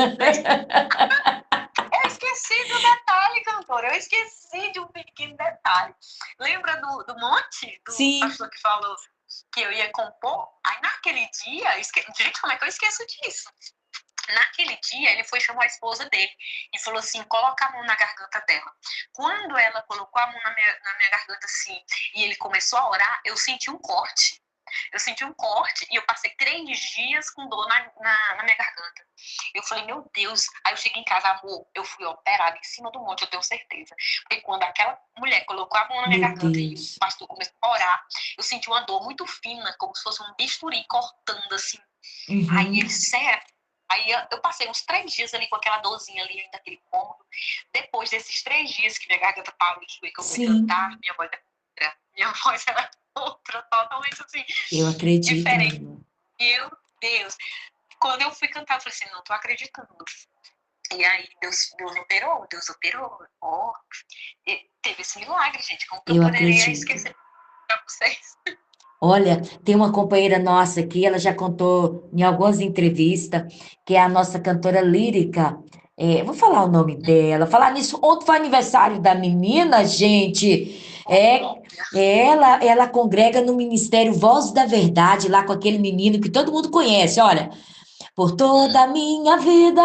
Eu esqueci do detalhe, cantora. Eu esqueci de um pequeno detalhe. Lembra do Monte? Do Sim. pastor que falou que eu ia compor? Aí naquele dia, gente, como é que eu esqueço disso? Naquele dia, ele foi chamar a esposa dele e falou assim: coloca a mão na garganta dela. Quando ela colocou a mão na minha garganta assim, e ele começou a orar, eu senti um corte. E eu passei 3 dias com dor na minha garganta. Eu falei, meu Deus. Aí eu cheguei em casa, amor, eu fui operada em cima do monte, eu tenho certeza. Porque quando aquela mulher colocou a mão na minha garganta e o pastor começou a orar, eu senti uma dor muito fina, como se fosse um bisturi cortando assim. Aí ele, sério. Aí eu passei uns 3 dias ali com aquela dorzinha ali, naquele cômodo. Depois desses 3 dias que minha garganta parou de doer, que eu fui cantar, minha voz era outra, totalmente assim. Eu acredito. Diferente. Meu Deus. Quando eu fui cantar, eu falei assim, não tô acreditando. E aí Deus operou. Oh, teve esse milagre, gente. Como que eu poderia esquecer pra vocês? Olha, tem uma companheira nossa aqui, ela já contou em algumas entrevistas, que é a nossa cantora lírica. Vou falar o nome dela. Falar nisso, ontem foi aniversário da menina, gente. Ela congrega no Ministério Voz da Verdade, lá com aquele menino que todo mundo conhece. Olha, por toda a minha vida,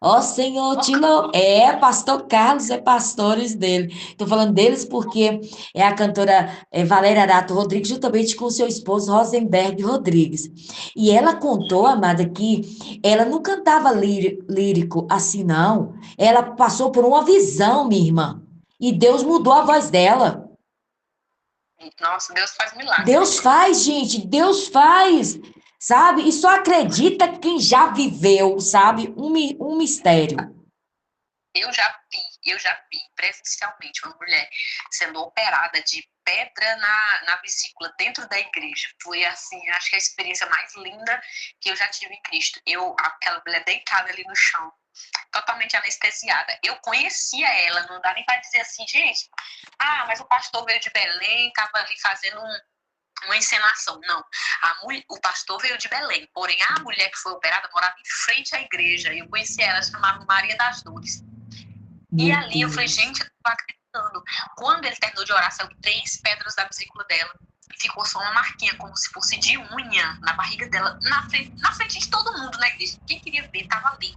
ó Senhor, te louvo. Pastor Carlos, pastores dele. Estou falando deles porque é a cantora Valéria Arato Rodrigues, juntamente com seu esposo Rosenberg Rodrigues. E ela contou, amada, que ela não cantava lírico assim, não. Ela passou por uma visão, minha irmã. E Deus mudou a voz dela. Nossa, Deus faz milagre. Deus faz, gente, Deus faz. Sabe? E só acredita quem já viveu, sabe? Um mistério. Eu já vi, eu já vi presencialmente uma mulher sendo operada de pedra na vesícula dentro da igreja. Foi assim, acho que a experiência mais linda que eu já tive em Cristo. Aquela mulher deitada ali no chão, totalmente anestesiada. Eu conhecia ela, não dá nem para dizer assim, gente, mas o pastor veio de Belém, estava ali fazendo uma encenação. Não, o pastor veio de Belém, porém a mulher que foi operada morava em frente à igreja. Eu conheci ela, chamava Maria das Dores. E ali eu falei, gente, eu tô acreditando. Quando ele terminou de orar, saiu 3 pedras da vesícula dela. E ficou só uma marquinha, como se fosse de unha, na barriga dela, na frente de todo mundo na igreja. Quem queria ver, tava ali,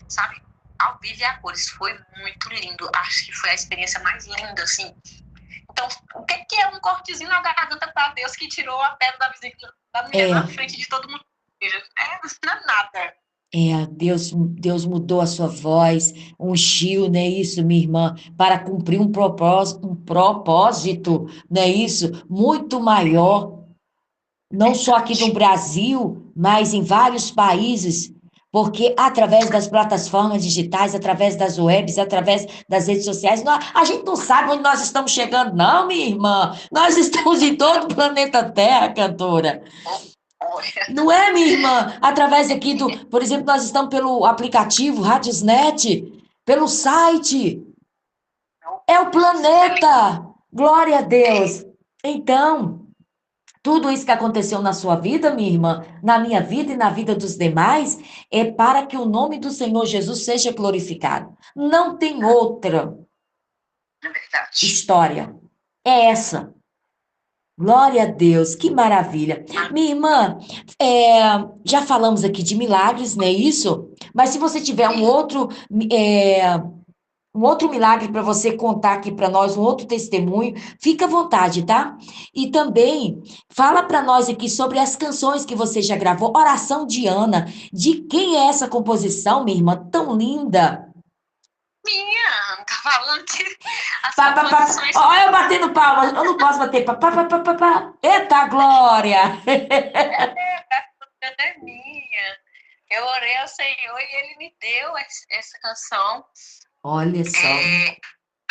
sabe? Ao vivo e a cores. Foi muito lindo. Acho que foi a experiência mais linda, assim. Então, o que é um cortezinho na garganta para Deus que tirou a pedra da vesícula da mulher na frente de todo mundo? Não é nada. Deus mudou a sua voz, ungiu, não é isso, minha irmã, para cumprir um propósito, não é isso? Muito maior, não só aqui no Brasil, mas em vários países, porque através das plataformas digitais, através das webs, através das redes sociais, a gente não sabe onde nós estamos chegando, não, minha irmã. Nós estamos em todo o planeta Terra, cantora. Não é, minha irmã? Através aqui por exemplo, nós estamos pelo aplicativo Radiosnet, pelo site. É o planeta. Glória a Deus. Então, tudo isso que aconteceu na sua vida, minha irmã, na minha vida e na vida dos demais, é para que o nome do Senhor Jesus seja glorificado. Não tem outra história. É essa. Glória a Deus, que maravilha. Minha irmã, já falamos aqui de milagres, não é isso? Mas se você tiver um outro milagre para você contar aqui para nós, um outro testemunho, fica à vontade, tá? E também fala para nós aqui sobre as canções que você já gravou. Oração de Ana. De quem é essa composição, minha irmã? Tão linda. Minha, tá falando que as Pá, pá, pá. composições... Olha eu batendo palmas, eu não posso bater. Pá, pá, pá, pá, pá, pá. Eita, glória! É minha. Eu orei ao Senhor e Ele me deu essa canção. Olha só.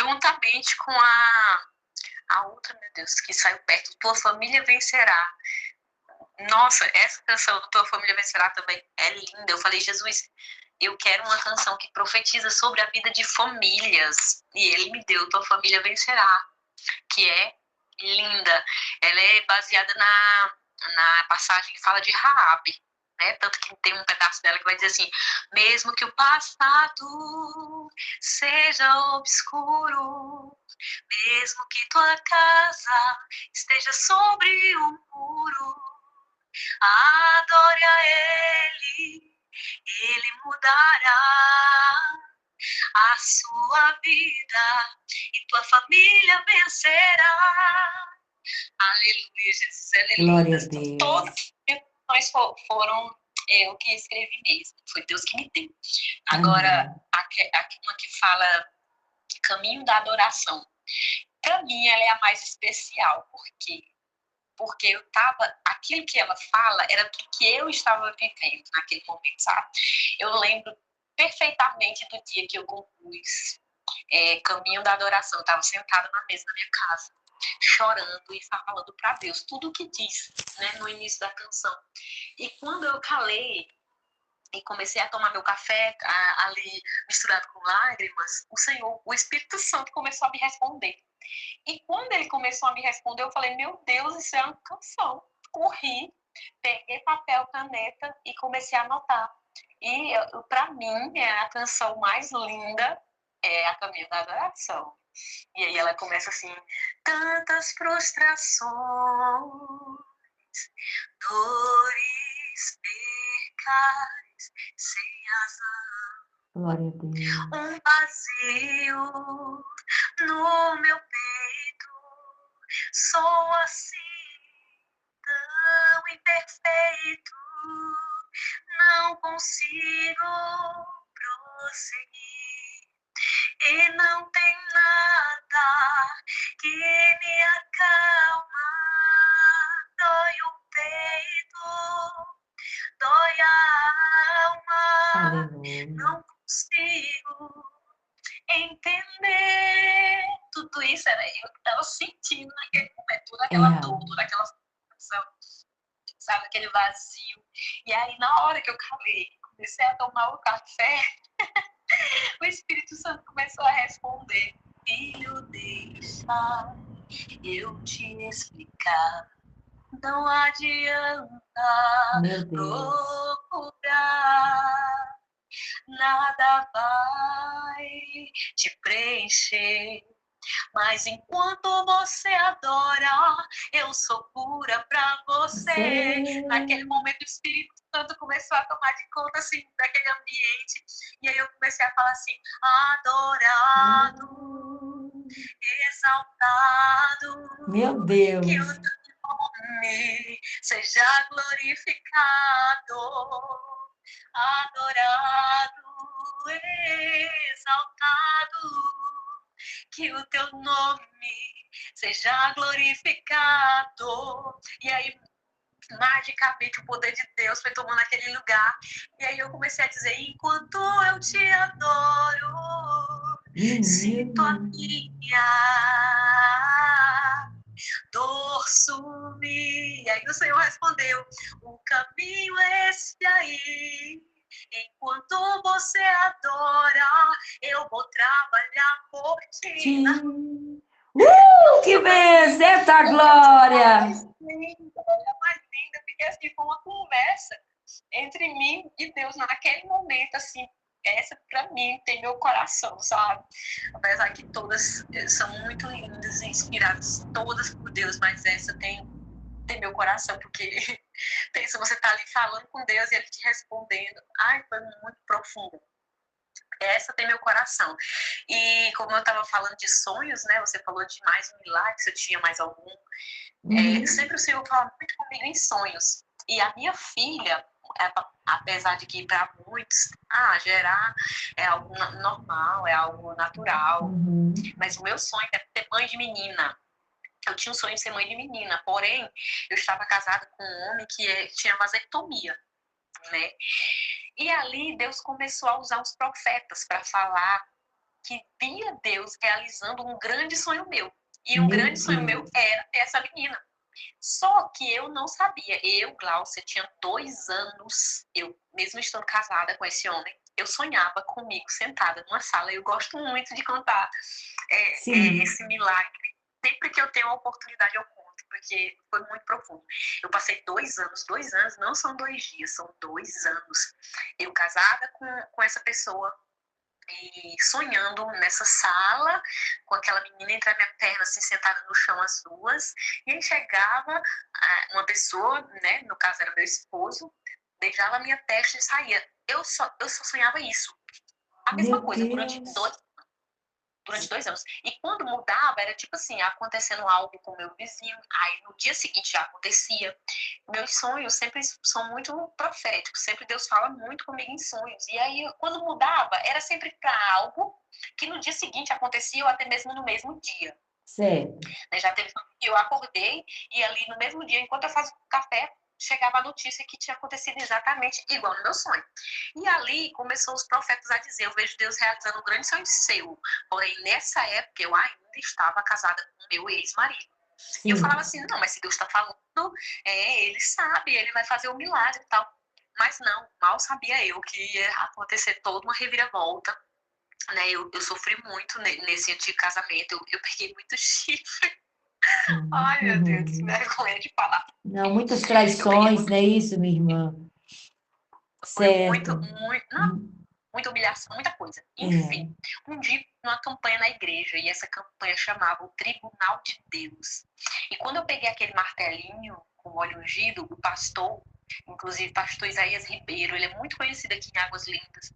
Juntamente com a outra, meu Deus, que saiu perto, Tua Família Vencerá. Nossa, essa canção Tua Família Vencerá também é linda. Eu falei, Jesus, eu quero uma canção que profetiza sobre a vida de famílias. E Ele me deu Tua Família Vencerá, que é linda. Ela é baseada na passagem que fala de Raabe, né? Tanto que tem um pedaço dela que vai dizer assim: mesmo que o passado seja obscuro, mesmo que tua casa esteja sobre um muro, adore a Ele mudará a sua vida e tua família vencerá. Aleluia, Jesus, Glória a aleluia. Deus. Todas as canções foram eu que escrevi mesmo, foi Deus que me deu. Agora, uma que fala Caminho da Adoração, para mim ela é a mais especial, porque aquilo que ela fala era tudo que eu estava vivendo naquele momento, sabe? Eu lembro perfeitamente do dia que eu compus Caminho da Adoração. Eu estava sentada na mesa da minha casa, chorando e falando para Deus tudo o que diz, né, no início da canção. E quando eu calei e comecei a tomar meu café ali misturado com lágrimas, o Espírito Santo começou a me responder. E quando ele começou a me responder, eu falei, meu Deus, isso é uma canção. Corri, peguei papel, caneta e comecei a anotar. E para mim, a canção mais linda é A Caminho da Adoração. E aí ela começa assim: tantas frustrações, dores, percas, sem razão. Glória a Deus. Um vazio no meu peito, sou assim tão imperfeito, não consigo prosseguir e não tem nada que me acalma. Dói o peito, dói a alma, Aleluia. não consigo entender. Tudo isso era eu que estava sentindo naquele momento, toda aquela dor, toda aquela sensação, sabe, aquele vazio. E aí, na hora que eu calei, comecei a tomar o café, o Espírito Santo começou a responder: filho, deixa eu te explicar. Não adianta procurar, nada vai te preencher. Mas enquanto você adora, eu sou cura pra você. Naquele momento o Espírito Santo começou a tomar de conta assim, daquele ambiente. E aí eu comecei a falar assim: adorado, exaltado, Meu Deus. que o teu nome seja glorificado, adorado, exaltado, que o teu nome seja glorificado. E aí, magicamente, o poder de Deus foi tomando aquele lugar. E aí eu comecei a dizer: enquanto eu te adoro, sinto a minha dor sumir. E aí o Senhor respondeu: o caminho é esse aí. Enquanto você adora, eu vou trabalhar por ti. Que benção, eita glória! Mais linda, porque assim, foi uma conversa entre mim e Deus naquele momento, assim. Essa, pra mim, tem meu coração, sabe? Apesar que todas são muito lindas e inspiradas, todas por Deus, mas essa tem meu coração, porque pensa, você tá ali falando com Deus e Ele te respondendo. Ai, foi muito profundo. Essa tem meu coração. E como eu estava falando de sonhos, né? Você falou de mais um milagre, se eu tinha mais algum. Sempre o Senhor fala muito comigo em sonhos. E a minha filha, apesar de que para muitos, gerar é algo normal, é algo natural. Mas o meu sonho é ser mãe de menina. Eu tinha um sonho de ser mãe de menina, porém, eu estava casada com um homem que tinha vasectomia, né? E ali Deus começou a usar os profetas para falar que via Deus realizando um grande sonho meu. E um grande sonho meu era ter essa menina. Só que eu não sabia. Eu, Glaucia, tinha 2 anos, eu mesmo estando casada com esse homem, eu sonhava comigo sentada numa sala. Eu gosto muito de contar esse milagre. Sempre que eu tenho a oportunidade, eu conto, porque foi muito profundo. Eu passei 2 anos não são 2 dias, são 2 anos. Eu casada com essa pessoa e sonhando nessa sala, com aquela menina entre a minha perna, assim, sentada no chão, as duas. E aí chegava uma pessoa, né, no caso era meu esposo, beijava a minha testa e saía. Eu só sonhava isso. A mesma coisa, durante 2 anos. E quando mudava, era tipo assim, acontecendo algo com o meu vizinho, aí no dia seguinte já acontecia. Meus sonhos sempre são muito proféticos, sempre Deus fala muito comigo em sonhos. E aí, quando mudava, era sempre para algo que no dia seguinte acontecia, ou até mesmo no mesmo dia. Certo. Já teve que eu acordei, e ali no mesmo dia, enquanto eu fazia café, chegava a notícia que tinha acontecido exatamente igual no meu sonho. E ali começou os profetas a dizer: eu vejo Deus realizando um grande sonho seu. Porém, nessa época, eu ainda estava casada com o meu ex-marido. E eu falava assim: não, mas se Deus está falando, ele sabe, ele vai fazer um milagre e tal. Mas não, mal sabia eu que ia acontecer toda uma reviravolta. Né? Eu sofri muito nesse antigo casamento, eu peguei muito chifre. Ai, meu Deus, que vergonha de falar. Não, muitas traições, não é isso, minha irmã? Foi muita humilhação, muita coisa. Enfim, um dia, uma campanha na igreja, e essa campanha chamava o Tribunal de Deus. E quando eu peguei aquele martelinho com óleo ungido, o pastor, inclusive pastor Isaías Ribeiro, ele é muito conhecido aqui em Águas Lindas.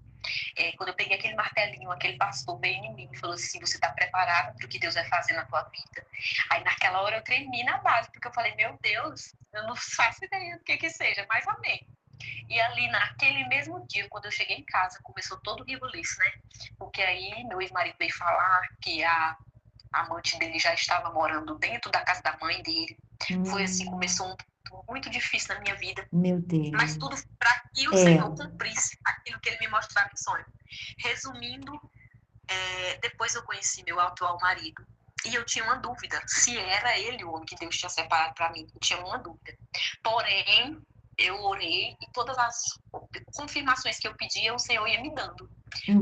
Quando eu peguei aquele martelinho, aquele pastor bem em mim e falou assim: você está preparada para o que Deus vai fazer na tua vida? Aí naquela hora eu tremi na base, porque eu falei: meu Deus, eu não faço ideia do que seja, mas amém. E ali naquele mesmo dia, quando eu cheguei em casa, começou todo o rebuliço, né? Porque aí meu ex-marido veio falar que a amante dele já estava morando dentro da casa da mãe dele. Foi assim, começou um muito difícil na minha vida. Meu Deus. Mas tudo para que o Senhor cumprisse aquilo que Ele me mostrava em sonho. Resumindo, Depois eu conheci meu atual marido. E eu tinha uma dúvida se era ele o homem que Deus tinha separado para mim. Eu tinha uma dúvida. Porém, eu orei e todas as confirmações que eu pedia, o Senhor ia me dando.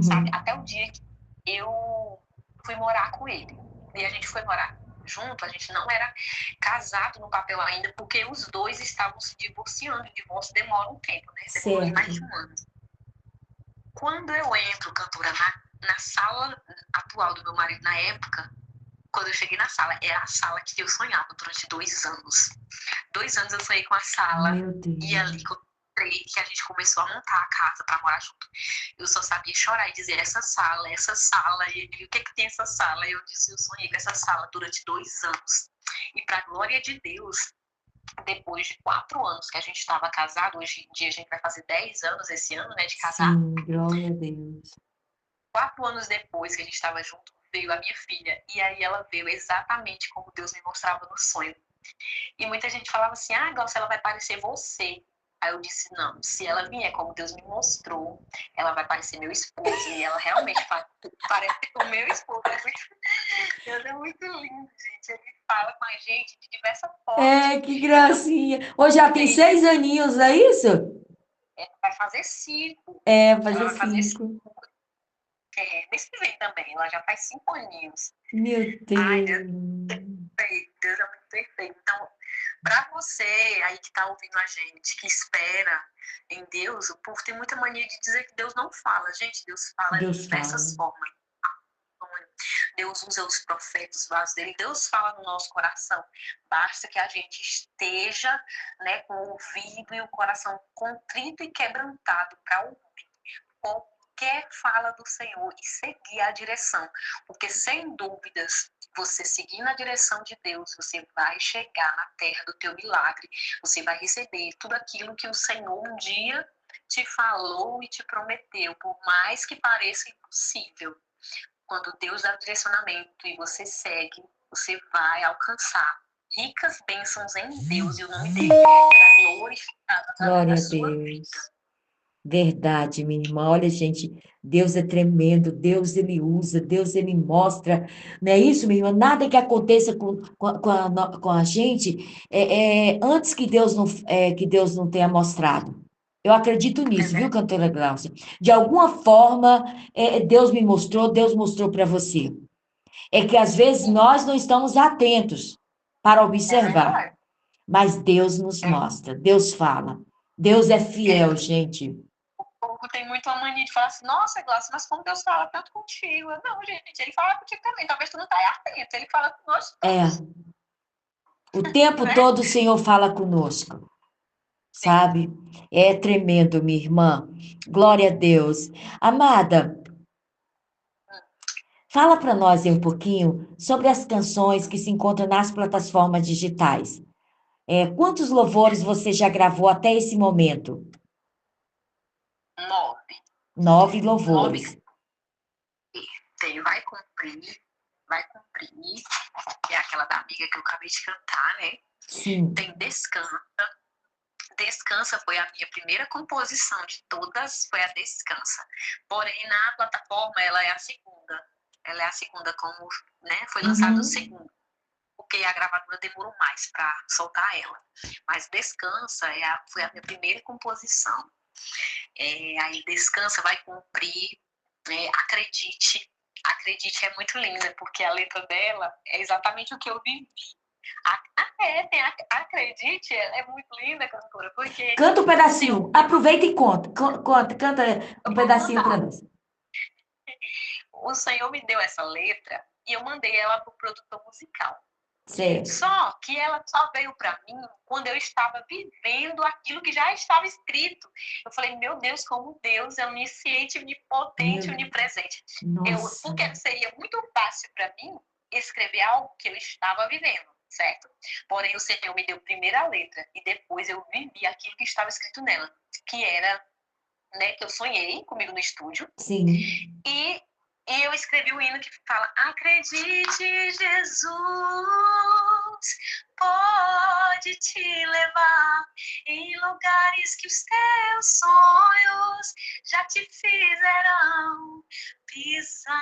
Sabe? Uhum. Até o dia que eu fui morar com ele. E a gente foi morar junto, a gente não era casado no papel ainda, porque os dois estavam se divorciando. O divórcio demora um tempo, né? Demorou mais de um ano. Quando eu entro, cantora, na sala atual do meu marido na época, quando eu cheguei na sala, era a sala que eu sonhava durante 2 anos. 2 anos eu sonhei com a sala. Meu Deus. E ali que a gente começou a montar a casa para morar junto. Eu só sabia chorar e dizer essa sala. E ele, o que tem essa sala? E eu disse, eu sonhei com essa sala durante 2 anos. E para a glória de Deus, depois de 4 anos que a gente estava casado, hoje em dia a gente vai fazer 10 anos esse ano, né, de casar. Sim, glória a Deus. 4 anos depois que a gente estava junto, veio a minha filha. E aí ela veio exatamente como Deus me mostrava no sonho. E muita gente falava assim, Glaucia, ela vai parecer você. Aí eu disse, não, se ela vier como Deus me mostrou, ela vai parecer meu esposo. E ela realmente parece o meu esposo. Deus é muito lindo, gente. Ele fala com a gente de diversas formas. Que gracinha. Hoje já tem 6 aninhos, não é isso? Ela vai fazer 5. Fazer Ela vai fazer 5. mês que vem também. Ela já faz 5 aninhos. Meu Ai, Deus. Deus é muito perfeito. Então, para você aí que está ouvindo a gente, que espera em Deus, o povo tem muita mania de dizer que Deus não fala. Gente, Deus fala de diversas formas. Deus usa os profetas, os vasos dele. Deus fala no nosso coração. Basta que a gente esteja, né, com o ouvido e o coração contrito e quebrantado para ouvir qualquer fala do Senhor e seguir a direção. Porque, sem dúvidas, você seguir na direção de Deus, você vai chegar na terra do teu milagre. Você vai receber tudo aquilo que o Senhor um dia te falou e te prometeu, por mais que pareça impossível. Quando Deus dá o direcionamento e você segue, você vai alcançar ricas bênçãos em Deus e o nome dele será glorificado através da sua vida. Verdade, minha irmã. Olha, gente, Deus é tremendo, Deus ele usa, Deus ele mostra. Não é isso, minha irmã? Nada que aconteça com a gente antes que Deus não tenha mostrado. Eu acredito nisso, viu, cantora Glaucia? De alguma forma, Deus mostrou para você. É que às vezes nós não estamos atentos para observar, mas Deus nos mostra, Deus fala. Deus é fiel, gente. O povo tem muito a mania de falar assim, nossa, Glaucia, mas como Deus fala tanto contigo? Não, gente, ele fala contigo também, talvez tu não esteja atento, ele fala conosco. O tempo todo o Senhor fala conosco, sabe? É tremendo, minha irmã. Glória a Deus. Amada, fala para nós aí um pouquinho sobre as canções que se encontram nas plataformas digitais. Quantos louvores você já gravou até esse momento? 9. 9 louvores. Vai cumprir. Que é aquela da amiga que eu acabei de cantar, né? Sim. Tem Descansa. Descansa foi a minha primeira composição de todas, foi a Descansa. Porém, na plataforma, ela é a segunda. Ela é a segunda, como, né, foi lançado o segundo. Porque a gravadora demorou mais para soltar ela. Mas Descansa foi a minha primeira composição. Aí Descansa vai cumprir, Acredite é muito linda, porque a letra dela é exatamente o que eu vivi. Acredite, ela é muito linda, cantora, porque... Canta um pedacinho, aproveita e canta um pedacinho para nós. O Senhor me deu essa letra e eu mandei ela para o produtor musical. Certo. Só que ela só veio para mim quando eu estava vivendo aquilo que já estava escrito. Eu falei, meu Deus, como Deus é onisciente, onipotente, onipresente. Porque seria muito fácil para mim escrever algo que eu estava vivendo, certo? Porém, o Senhor me deu primeiro a letra e depois eu vivi aquilo que estava escrito nela, que era, né, que eu sonhei comigo no estúdio. Sim. E eu escrevi o hino que fala, acredite, Jesus, pode te levar em lugares que os teus sonhos já te fizeram pisar.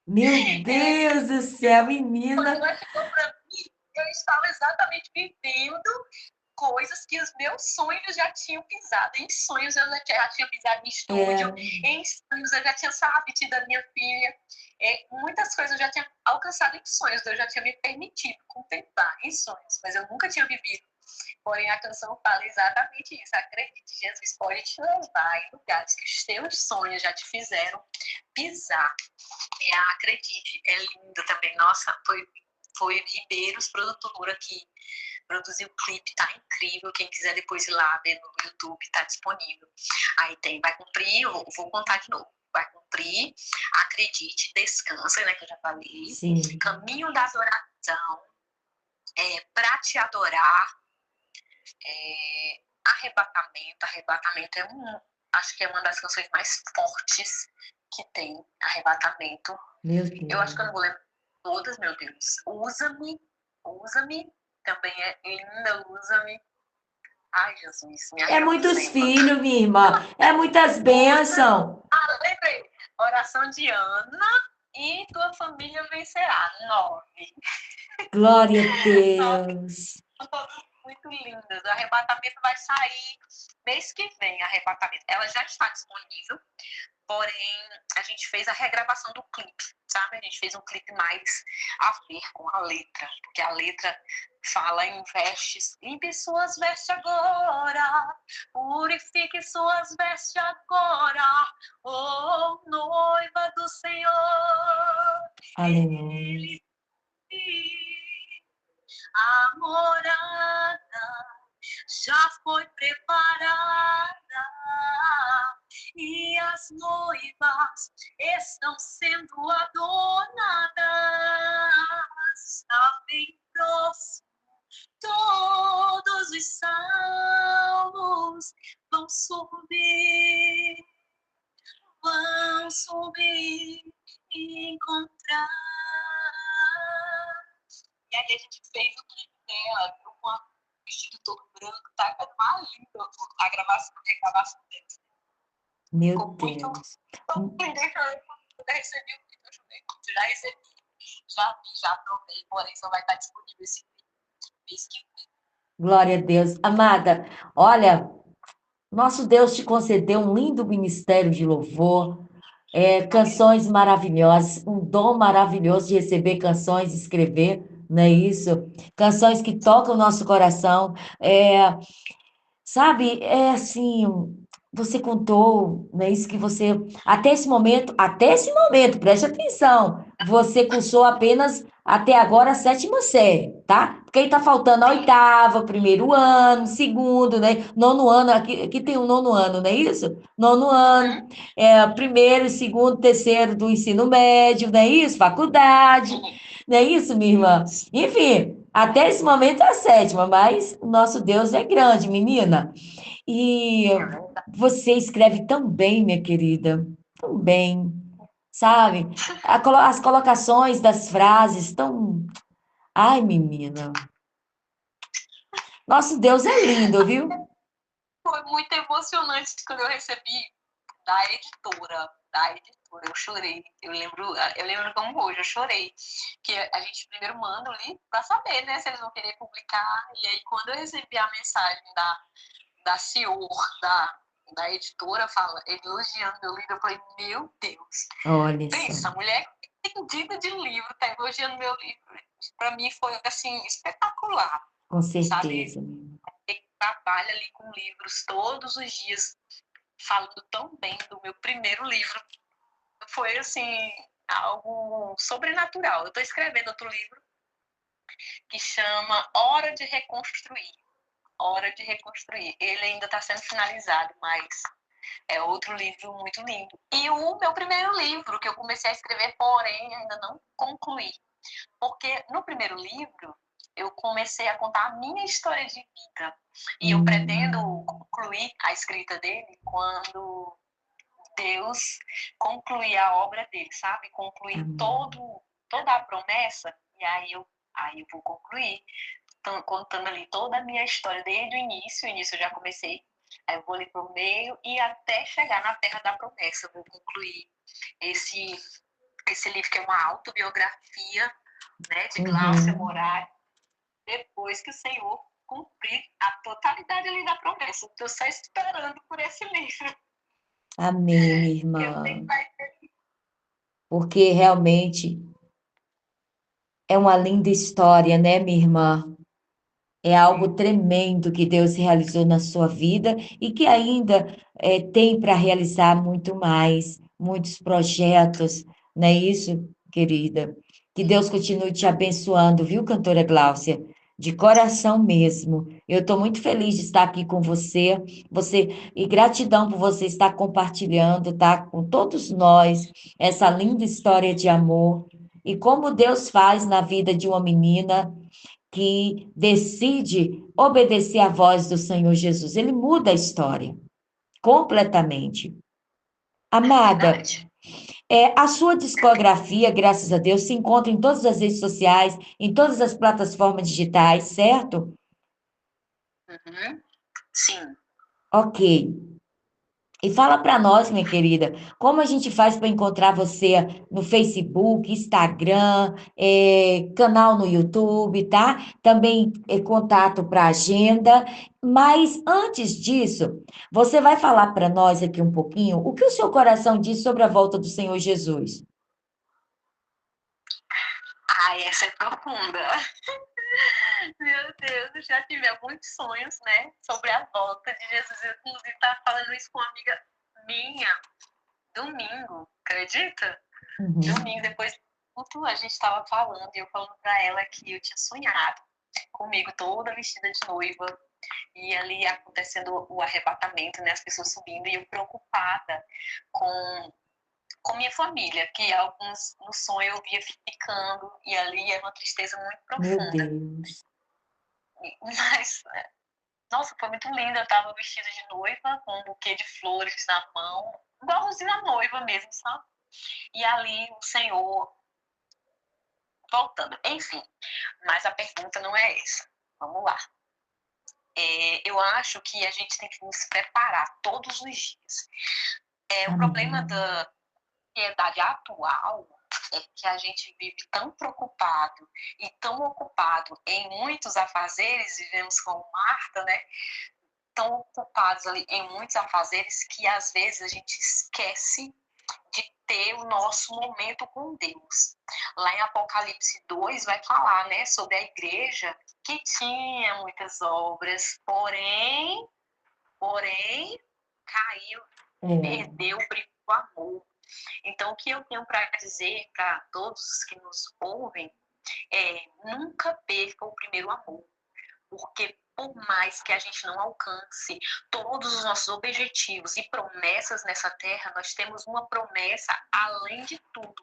Meu Deus do céu, menina. Quando ela chegou para mim, eu estava exatamente vivendo coisas que os meus sonhos já tinham pisado. Em sonhos eu já tinha pisado em estúdio, em sonhos eu já tinha, sabe, tido a minha filha. Muitas coisas eu já tinha alcançado em sonhos, eu já tinha me permitido contemplar em sonhos, mas eu nunca tinha vivido. Porém, a canção fala exatamente isso. Acredite, Jesus pode te levar em lugares que os teus sonhos já te fizeram pisar. Acredite, é lindo também. Nossa, foi Ribeiros Produtora que produziu o clipe, tá incrível. Quem quiser depois ir lá ver no YouTube, tá disponível. Aí tem Vai Cumprir, eu vou contar de novo. Vai Cumprir, Acredite, Descansa, né, que eu já falei. Sim. Caminho da Adoração, Pra Te Adorar, Arrebatamento. Arrebatamento acho que é uma das canções mais fortes que tem, Arrebatamento. Meu Deus. Eu acho que eu não vou lembrar todas, meu Deus. Usa-me também é linda, Usa-me. Ai, Jesus, me ajuda. É muitos filhos, minha irmã. É muitas bênçãos. Lembrei. Oração de Ana e Tua Família Vencerá. 9. Glória a Deus. Muito lindas. O Arrebatamento vai sair mês que vem, Arrebatamento. Ela já está disponível, porém a gente fez a regravação do clipe, sabe? A gente fez um clipe mais a ver com a letra, porque a letra fala em vestes. Limpe suas vestes agora, purifique suas vestes agora, oh noiva do Senhor. Aleluia. A morada já foi preparada e as noivas estão sendo adornadas. Está bem próximo, todos os salvos vão subir e encontrar. E aí a gente fez o clipe dela com um vestido todo branco, tá? Foi uma linda a regravação dela. Meu Ficou Deus. muito lindo. Eu recebi o clipe, eu chorei muito. Já recebi, já vi, já provei, porém só vai estar disponível esse clipe mês que vem. Glória a Deus. Amada, olha, nosso Deus te concedeu um lindo ministério de louvor, canções maravilhosas, um dom maravilhoso de receber canções, escrever, não é isso? Canções que tocam o nosso coração. Sabe, é assim, você contou, não é isso que você, até esse momento, preste atenção, você cursou apenas até agora a 7ª série, tá? Porque aí tá faltando a 8ª, primeiro ano, segundo, né? Nono ano, aqui tem o nono ano, não é isso? Nono ano, primeiro, segundo, terceiro do ensino médio, não é isso? Faculdade, não é isso, minha irmã? Enfim, até esse momento é a 7ª, mas o nosso Deus é grande, menina. E você escreve tão bem, minha querida, tão bem, sabe? As colocações das frases tão. Ai, menina. Nosso Deus é lindo, viu? Foi muito emocionante quando eu recebi da editora. Eu chorei. Eu lembro como hoje, eu chorei. Que a gente primeiro manda o livro para saber, né, se eles vão querer publicar. E aí, quando eu recebi a mensagem da CEO, da editora, elogiando meu livro, eu falei, meu Deus. Olha Pensa, só. mulher entendida de livro, tá elogiando meu livro. Para mim foi, assim, espetacular. Com Sabe? certeza. Que trabalha ali com livros todos os dias, falando tão bem do meu primeiro livro. Foi, assim, algo sobrenatural. Eu estou escrevendo outro livro que chama Hora de Reconstruir. Hora de Reconstruir. Ele ainda está sendo finalizado, mas é outro livro muito lindo. E o meu primeiro livro, que eu comecei a escrever, porém ainda não concluí. Porque no primeiro livro, eu comecei a contar a minha história de vida. E eu pretendo concluir a escrita dele quando Deus concluir a obra dele, sabe? Concluir toda a promessa, e aí eu vou concluir, contando ali toda a minha história desde o início eu já comecei, aí eu vou ali pro meio e até chegar na Terra da Promessa, eu vou concluir esse livro que é uma autobiografia, né, de Gláucia Moraes, depois que o Senhor cumprir a totalidade ali da promessa. Estou só esperando por esse livro. Amém, minha irmã. Eu sei que vai ter. Porque realmente é uma linda história, né, minha irmã? É algo tremendo que Deus realizou na sua vida e que ainda tem para realizar muito mais, muitos projetos, não é isso, querida? Que Deus continue te abençoando, viu, cantora Gláucia? De coração mesmo. Eu estou muito feliz de estar aqui com e gratidão por você estar compartilhando, tá, com todos nós, essa linda história de amor e como Deus faz na vida de uma menina que decide obedecer à voz do Senhor Jesus. Ele muda a história completamente. Amada, a sua discografia, graças a Deus, se encontra em todas as redes sociais, em todas as plataformas digitais, certo? Sim. Ok. E fala para nós, minha querida, como a gente faz para encontrar você no Facebook, Instagram, canal no YouTube, tá? Também contato para agenda. Mas antes disso, você vai falar para nós aqui um pouquinho o que o seu coração diz sobre a volta do Senhor Jesus. Ai, essa é profunda. Meu Deus, eu já tive muitos sonhos, né? Sobre a volta de Jesus. Eu, inclusive, estava falando isso com uma amiga minha domingo, acredita? Domingo, depois a gente estava falando e eu falando para ela que eu tinha sonhado comigo toda vestida de noiva e ali acontecendo o arrebatamento, né? As pessoas subindo e eu preocupada com minha família, que alguns no sonho eu via ficando e ali é uma tristeza muito profunda. Meu Deus. Mas, nossa, foi muito lindo. Eu estava vestida de noiva, com um buquê de flores na mão, igualzinho a noiva mesmo, sabe? E ali o Senhor voltando. Enfim, mas a pergunta não é essa. Vamos lá. Eu acho que a gente tem que nos preparar todos os dias. O problema da sociedade atual é que a gente vive tão preocupado e tão ocupado em muitos afazeres, vivemos como Marta, né? Tão ocupados ali em muitos afazeres que às vezes a gente esquece de ter o nosso momento com Deus. Lá em Apocalipse 2 vai falar, né, sobre a igreja que tinha muitas obras, porém caiu, perdeu o brilho do amor. Então, o que eu tenho para dizer para todos que nos ouvem é: nunca perca o primeiro amor, porque por mais que a gente não alcance todos os nossos objetivos e promessas nessa terra, nós temos uma promessa além de tudo,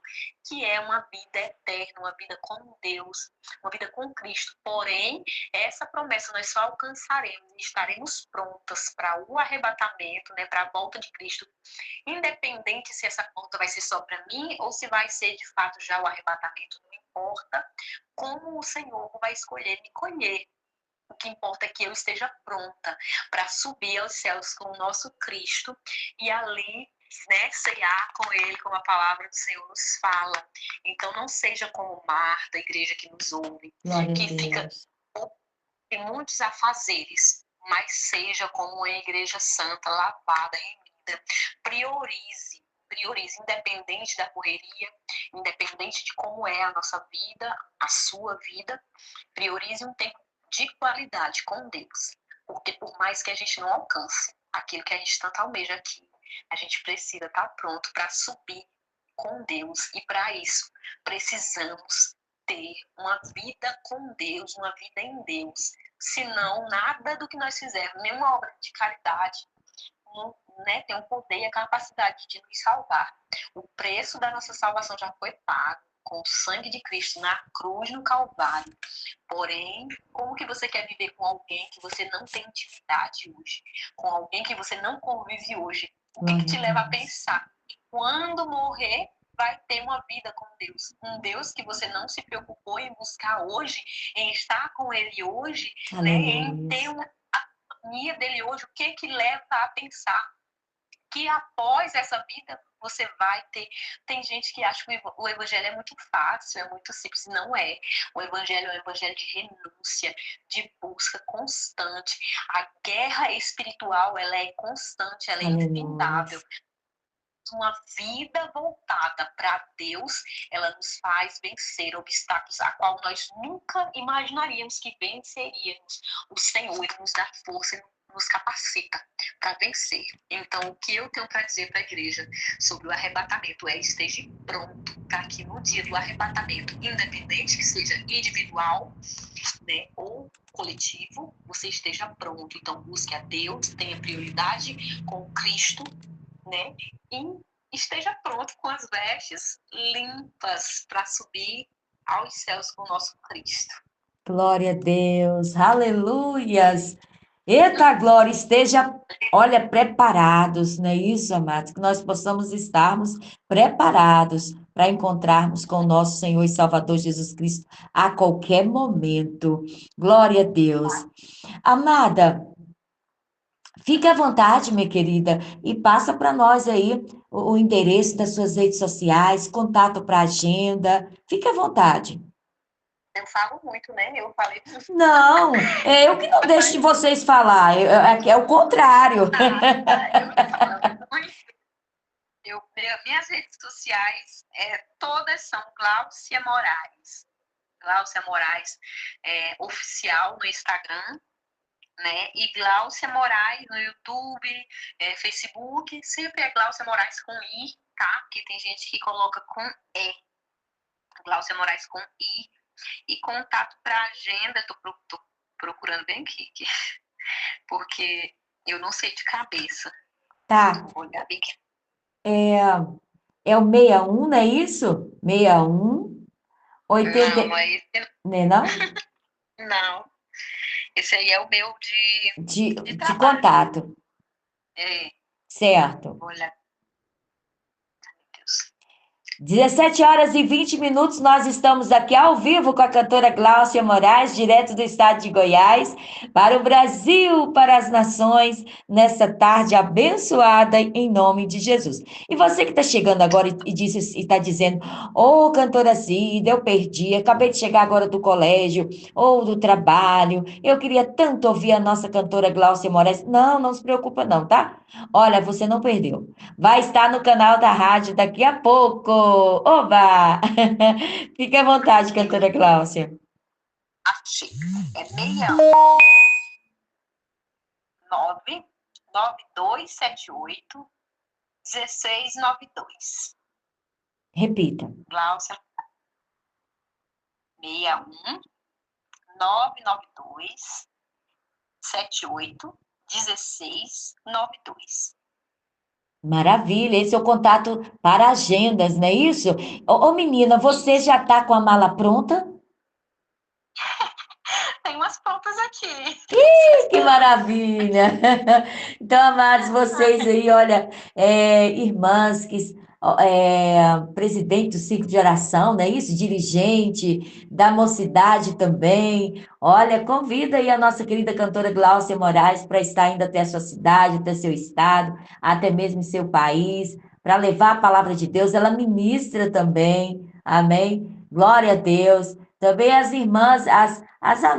que é uma vida eterna, uma vida com Deus, uma vida com Cristo. Porém, essa promessa nós só alcançaremos e estaremos prontas para o arrebatamento, né, para a volta de Cristo, independente se essa conta vai ser só para mim ou se vai ser de fato já o arrebatamento, não importa como o Senhor vai escolher me colher. O que importa é que eu esteja pronta para subir aos céus com o nosso Cristo e ali, né, ceiar com Ele, como a palavra do Senhor nos fala. Então, não seja como Marta, a igreja que nos ouve, que fica em muitos afazeres, mas seja como uma igreja santa, lavada, remida. Priorize, independente da correria, independente de como é a nossa vida, a sua vida, priorize um tempo de qualidade com Deus, porque por mais que a gente não alcance aquilo que a gente tanto almeja aqui, a gente precisa estar pronto para subir com Deus, e para isso precisamos ter uma vida com Deus, uma vida em Deus. Senão, nada do que nós fizermos, nenhuma obra de caridade, né, tem o poder e a capacidade de nos salvar. O preço da nossa salvação já foi pago com o sangue de Cristo na cruz, no Calvário. Porém, como que você quer viver com alguém que você não tem intimidade hoje? Com alguém que você não convive hoje? O que te leva a Deus. pensar que quando morrer, vai ter uma vida com Deus. Um Deus que você não se preocupou em buscar hoje, em estar com Ele hoje, né? Em ter Aleluia. uma companhia dele hoje. O que leva a pensar que após essa vida você vai ter. Tem gente que acha que o evangelho é muito fácil, é muito simples. Não é. O evangelho é um evangelho de renúncia, de busca constante. A guerra espiritual, ela é constante, ela é Aleluia. infindável. Uma vida voltada para Deus, ela nos faz vencer obstáculos a qual nós nunca imaginaríamos que venceríamos. O Senhor nos dá força e nos capacita para vencer. Então, o que eu tenho para dizer para a igreja sobre o arrebatamento é: esteja pronto para que no dia do arrebatamento, independente que seja individual, né, ou coletivo, você esteja pronto. Então, busque a Deus, tenha prioridade com Cristo, né? E esteja pronto com as vestes limpas para subir aos céus com o nosso Cristo. Glória a Deus. Aleluias. Eita, glória, esteja, olha, preparados, não é isso, amados? Que nós possamos estarmos preparados para encontrarmos com o nosso Senhor e Salvador Jesus Cristo a qualquer momento. Glória a Deus. Amada, fique à vontade, minha querida, e passa para nós aí o endereço das suas redes sociais, contato para agenda. Fique à vontade. Eu falo muito, né? Eu falei Não, é eu que não deixo de vocês falar, é o contrário. eu falo muito. Minhas redes sociais, todas são Gláucia Moraes. Gláucia Moraes oficial no Instagram, né? E Gláucia Moraes no YouTube, Facebook, sempre é Gláucia Moraes com I, tá? Porque tem gente que coloca com E. Gláucia Moraes com I. E contato para agenda, tô procurando bem aqui, porque eu não sei de cabeça. Tá, Vou olhar bem aqui. é o 61, não é isso? 61, 80, Não, esse não é não? não. Esse aí é o meu de De trabalho. contato, certo. Vou olhar. Meu Deus. 17h20, nós estamos aqui ao vivo com a cantora Gláucia Moraes, direto do estado de Goiás, para o Brasil, para as nações, nessa tarde abençoada em nome de Jesus. E você que está chegando agora e está dizendo: ô, cantora Cida, eu perdi, acabei de chegar agora do colégio ou do trabalho, eu queria tanto ouvir a nossa cantora Gláucia Moraes. Não, não se preocupa não, tá? Olha, você não perdeu. Vai estar no canal da rádio daqui a pouco. Oba! Fique à vontade, cantora Gláucia. Achei. É 9278 1692. Repita. Gláucia 61 992 78 1692. Maravilha, esse é o contato para agendas, não é isso? Ô, menina, você já está com a mala pronta? Tem umas prontas aqui. Que maravilha! Então, amados, vocês aí, olha, irmãs, presidente do ciclo de oração, não é isso? Dirigente da mocidade também. Olha, convida aí a nossa querida cantora Gláucia Moraes para estar indo até a sua cidade, até seu estado, até mesmo em seu país, para levar a palavra de Deus. Ela ministra também, amém? Glória a Deus. Também as irmãs, as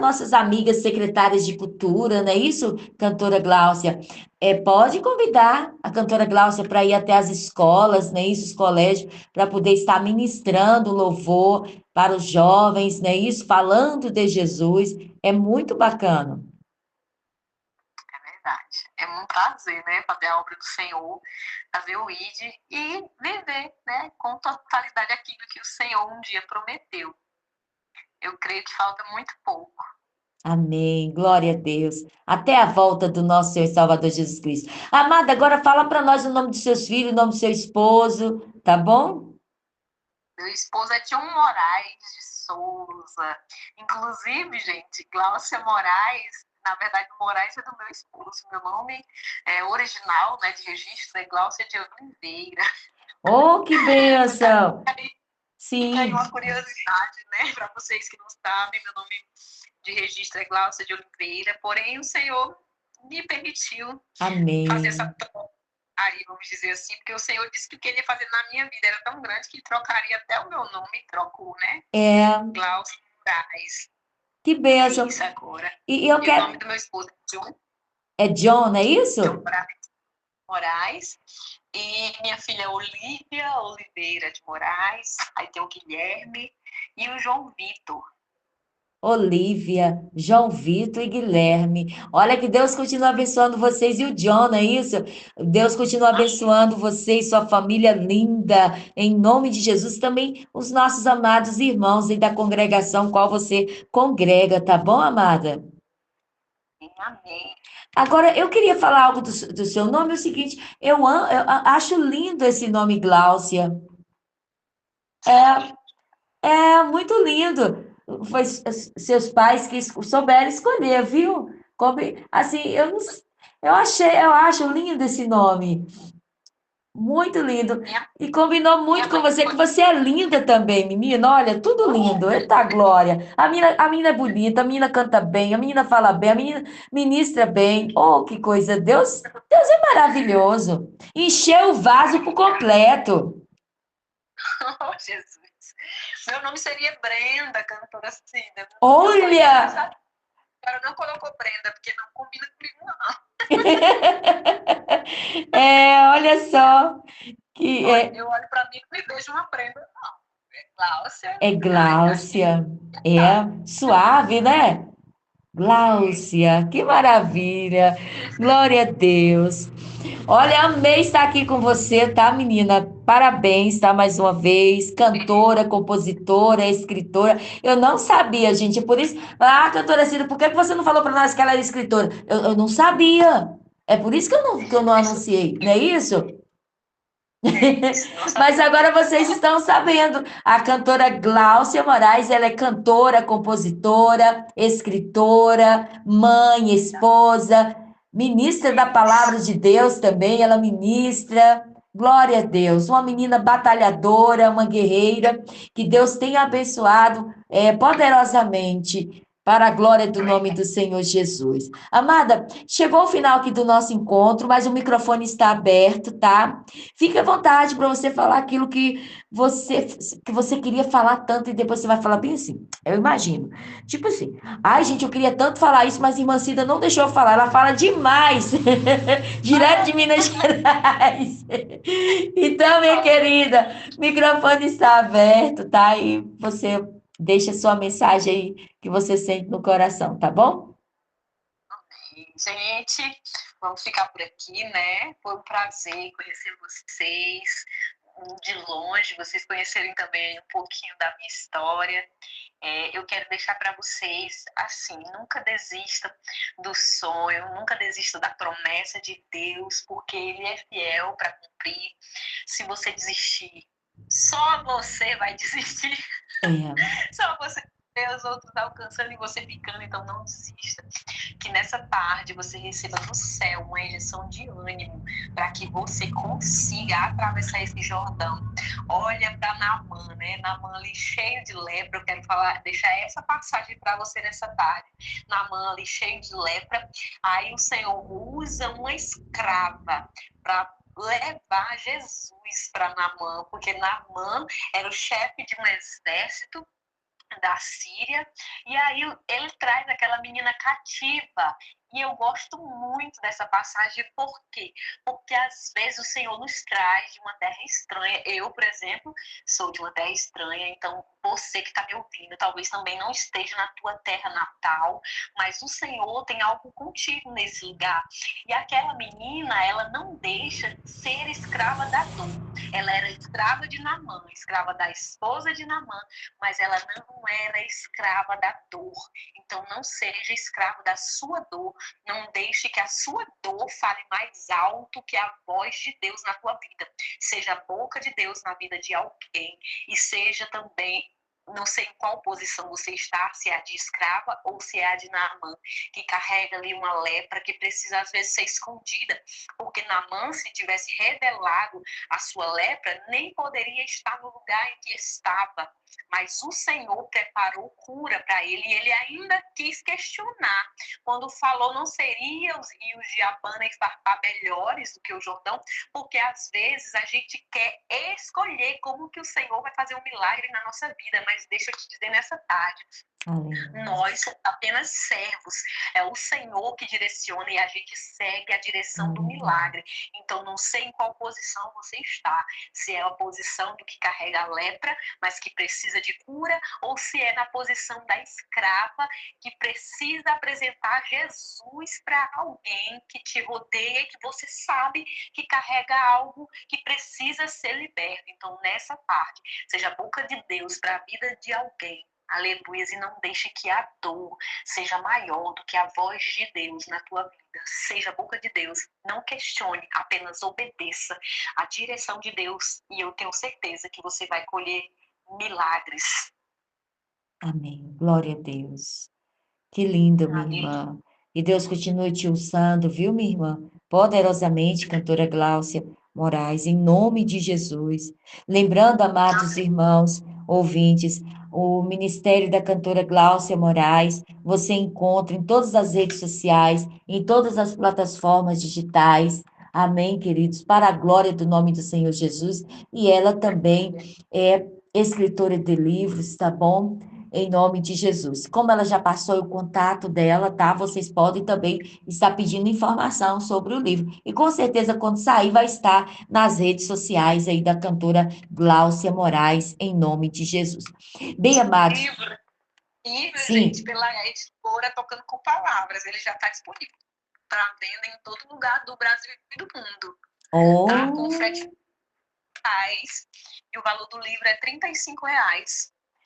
nossas amigas secretárias de cultura, não é isso, cantora Gláucia? Pode convidar a cantora Gláucia para ir até as escolas, não é isso, os colégios, para poder estar ministrando louvor para os jovens, não é isso, falando de Jesus. É muito bacana. É verdade. É um prazer, né? Fazer a obra do Senhor, fazer o ID e viver, né? Com totalidade aquilo que o Senhor um dia prometeu. Eu creio que falta muito pouco. Amém. Glória a Deus. Até a volta do nosso Senhor e Salvador Jesus Cristo. Amada, agora fala para nós o nome dos seus filhos, o nome do seu esposo, tá bom? Meu esposo é Tião Moraes de Souza. Inclusive, gente, Gláucia Moraes Na verdade, Moraes é do meu esposo. Meu nome original, né, de registro é Gláucia de Oliveira. Oh, que bênção! Fica aí Sim, uma curiosidade, né, para vocês que não sabem, meu nome de registro é Gláucia de Oliveira, porém o Senhor me permitiu fazer essa amém. troca aí, vamos dizer assim, porque o Senhor disse que o que ele ia fazer na minha vida era tão grande que trocaria até o meu nome e trocou, né? É, Gláucia Moraes. que É bênção. isso agora. E eu E o nome quero. do meu esposo é John, É John, não é isso? Moraes. E minha filha Olivia Oliveira de Moraes. Aí tem o Guilherme e o João Vitor. Olívia, João Vitor e Guilherme. Olha que Deus continua abençoando vocês e o John, não é isso? Deus continua abençoando vocês, sua família linda, em nome de Jesus. Também os nossos amados irmãos aí da congregação qual você congrega, tá bom, amada? Amém. Agora, eu queria falar algo do seu nome, é o seguinte, acho lindo esse nome Gláucia. É muito lindo. Foi seus pais que souberam escolher, viu? Assim, eu acho lindo esse nome. Muito lindo. Minha, E combinou minha muito com mãe você, que você é linda também, menina. Olha, tudo lindo. Eita glória. A menina é bonita, a menina canta bem, a menina fala bem, a menina ministra bem. Oh, que coisa. Deus é maravilhoso. Encheu o vaso por completo. oh, Jesus. Meu nome seria Brenda, cantora assim, né? Meu noivo, mas Olha! a senhora não colocou Brenda, porque não combina comigo, não. Olha só. Que Eu olho para mim e me vejo uma Brenda, não. É Cláudia. é Ai, acho que Gláucia. tá. É suave, né? Gláucia, que maravilha. Glória a Deus. Olha, amei estar aqui com você, tá, menina? Parabéns, tá? Mais uma vez. Cantora, compositora, escritora. Eu não sabia, gente. Por isso. Ah, cantora Cida, por que que você não falou para nós que ela era escritora? Eu não sabia. É por isso que eu não anunciei, não é isso? Isso, não Mas sabia. agora vocês estão sabendo, a cantora Gláucia Moraes, ela é cantora, compositora, escritora, mãe, esposa, ministra da palavra de Deus também, ela ministra. Glória a Deus, uma menina batalhadora, uma guerreira, que Deus tem abençoado poderosamente para a glória do nome do Senhor Jesus. Amada, chegou o final aqui do nosso encontro, mas o microfone está aberto, tá? Fique à vontade para você falar aquilo que você queria falar tanto e depois você vai falar bem assim. Eu imagino. Tipo assim, ai, gente, eu queria tanto falar isso, mas a irmã Cida não deixou eu falar. Ela fala demais. Direto de Minas Gerais. Então, minha querida, o microfone está aberto, tá? E você deixa sua mensagem aí que você sente no coração, tá bom? Gente, vamos ficar por aqui, né? Foi um prazer conhecer vocês de longe, vocês conhecerem também um pouquinho da minha história. Eu quero deixar para vocês, assim, nunca desista do sonho, nunca desista da promessa de Deus, porque Ele é fiel para cumprir. Se você desistir, só você vai desistir. É. Só você vê os outros alcançando e você ficando, então não desista. Que nessa tarde você receba do céu uma injeção de ânimo para que você consiga atravessar esse Jordão. Olha para Naamã, né? Naamã ali cheio de lepra. Eu quero deixar essa passagem para você nessa tarde. Naamã ali cheio de lepra. Aí o Senhor usa uma escrava para levar Jesus para Naamã, porque Naamã era o chefe de um exército da Síria, e aí ele traz aquela menina cativa. E eu gosto muito dessa passagem, por quê? Porque às vezes o Senhor nos traz de uma terra estranha. Eu, por exemplo, sou de uma terra estranha, então você que está me ouvindo, talvez também não esteja na tua terra natal, mas o Senhor tem algo contigo nesse lugar. E aquela menina, ela não deixa de ser escrava da dor. Ela era escrava de Naamã, escrava da esposa de Naamã, mas ela não era escrava da dor. Então não seja escravo da sua dor, não deixe que a sua dor fale mais alto que a voz de Deus na tua vida. Seja a boca de Deus na vida de alguém e seja também não sei em qual posição você está, se é a de escrava ou se é a de Naamã, que carrega ali uma lepra que precisa às vezes ser escondida, porque Naamã, se tivesse revelado a sua lepra, nem poderia estar no lugar em que estava. Mas o Senhor preparou cura para ele e ele ainda quis questionar. Quando falou, não seriam os rios de Abana e Farpá melhores do que o Jordão? Porque às vezes a gente quer escolher como que o Senhor vai fazer um milagre na nossa vida, mas deixa eu te dizer nessa tarde, nós somos apenas servos. É o Senhor que direciona e a gente segue a direção do milagre. Então, não sei em qual posição você está. Se é a posição do que carrega a lepra, mas que precisa de cura, ou se é na posição da escrava, que precisa apresentar Jesus para alguém que te rodeia, que você sabe que carrega algo que precisa ser liberto. Então, nessa parte, seja a boca de Deus para a vida de alguém. Aleluia, e não deixe que a dor seja maior do que a voz de Deus na tua vida. Seja a boca de Deus, não questione, apenas obedeça a direção de Deus e eu tenho certeza que você vai colher milagres. Amém. Glória a Deus. Que lindo, minha irmã. E Deus continue te usando, viu, minha irmã? Poderosamente, cantora Gláucia Moraes, em nome de Jesus. Lembrando, amados irmãos, ouvintes, o ministério da cantora Gláucia Moraes, você encontra em todas as redes sociais, em todas as plataformas digitais. Amém, queridos? Para a glória do nome do Senhor Jesus. E ela também é escritora de livros, tá bom? Em nome de Jesus. Como ela já passou o contato dela, tá? Vocês podem também estar pedindo informação sobre o livro. E com certeza, quando sair, vai estar nas redes sociais aí da cantora Gláucia Moraes, em nome de Jesus. Bem, amados. Livro, Sim. gente, pela editora Tocando com Palavras. Ele já está disponível para venda em todo lugar do Brasil e do mundo. Oh. Tá? Com frete reais. E o valor do livro é R$35.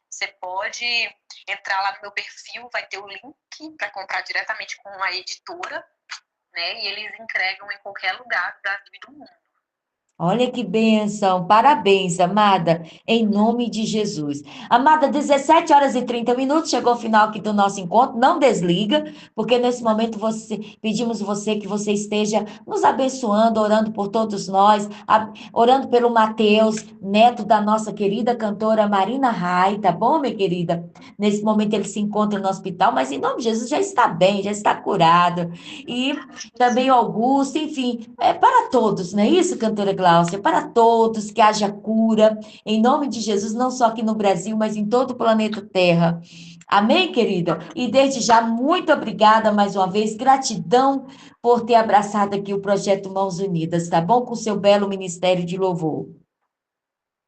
Você pode entrar lá no meu perfil, vai ter o link para comprar diretamente com a editora, né? E eles entregam em qualquer lugar do Brasil e do mundo. Olha que bênção, parabéns, amada, em nome de Jesus. Amada, 17h30, chegou o final aqui do nosso encontro, não desliga, porque nesse momento pedimos você que você esteja nos abençoando, orando por todos nós, orando pelo Mateus, neto da nossa querida cantora Marina Rai, tá bom, minha querida? Nesse momento ele se encontra no hospital, mas em nome de Jesus já está bem, já está curado. E também o Augusto, enfim, para todos, não é isso, cantora Gláucia? Para todos, que haja cura, em nome de Jesus, não só aqui no Brasil, mas em todo o planeta Terra. Amém, querida? E desde já, muito obrigada mais uma vez, gratidão por ter abraçado aqui o Projeto Mãos Unidas, tá bom? Com o seu belo ministério de louvor.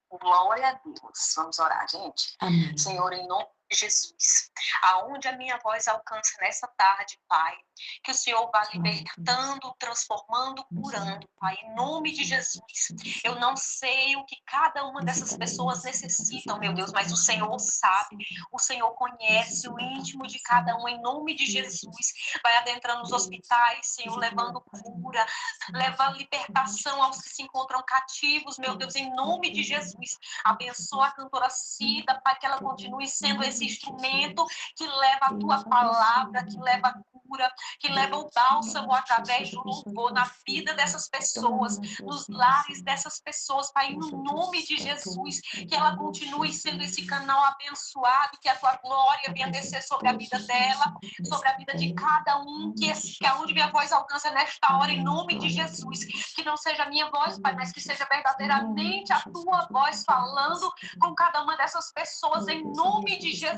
Glória a Deus. Vamos orar, gente. Amém. Senhor, em nome de Jesus, aonde a minha voz alcança nessa tarde, Pai, que o Senhor vá libertando, transformando, curando, Pai, em nome de Jesus. Eu não sei o que cada uma dessas pessoas necessitam, meu Deus, mas o Senhor sabe, o Senhor conhece o íntimo de cada um, em nome de Jesus. Vai adentrando os hospitais, Senhor, levando cura, levando libertação aos que se encontram cativos, meu Deus, em nome de Jesus. Abençoa a cantora Cida, Pai, que ela continue sendo esse instrumento que leva a tua palavra, que leva a cura, que leva o bálsamo através do louvor na vida dessas pessoas, nos lares dessas pessoas, Pai, no nome de Jesus, que ela continue sendo esse canal abençoado, que a tua glória venha descer sobre a vida dela, sobre a vida de cada um, que aonde minha voz alcança nesta hora, em nome de Jesus, que não seja a minha voz, Pai, mas que seja verdadeiramente a tua voz falando com cada uma dessas pessoas, em nome de Jesus.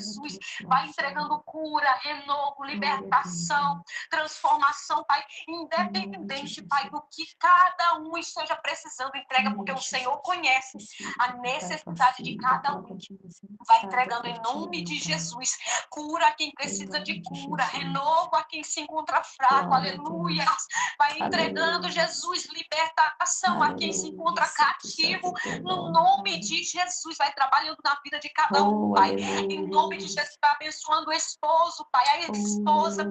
Vai entregando cura, renovo, libertação, transformação, Pai, independente, Pai, do que cada um esteja precisando, entrega, porque o Senhor conhece a necessidade de cada um. Vai entregando em nome de Jesus, cura a quem precisa de cura, renovo a quem se encontra fraco, aleluia. Vai entregando, Jesus, libertação a quem se encontra cativo, no nome de Jesus. Vai trabalhando na vida de cada um, Pai, em nome de Jesus. Vai abençoando o esposo, Pai, a esposa,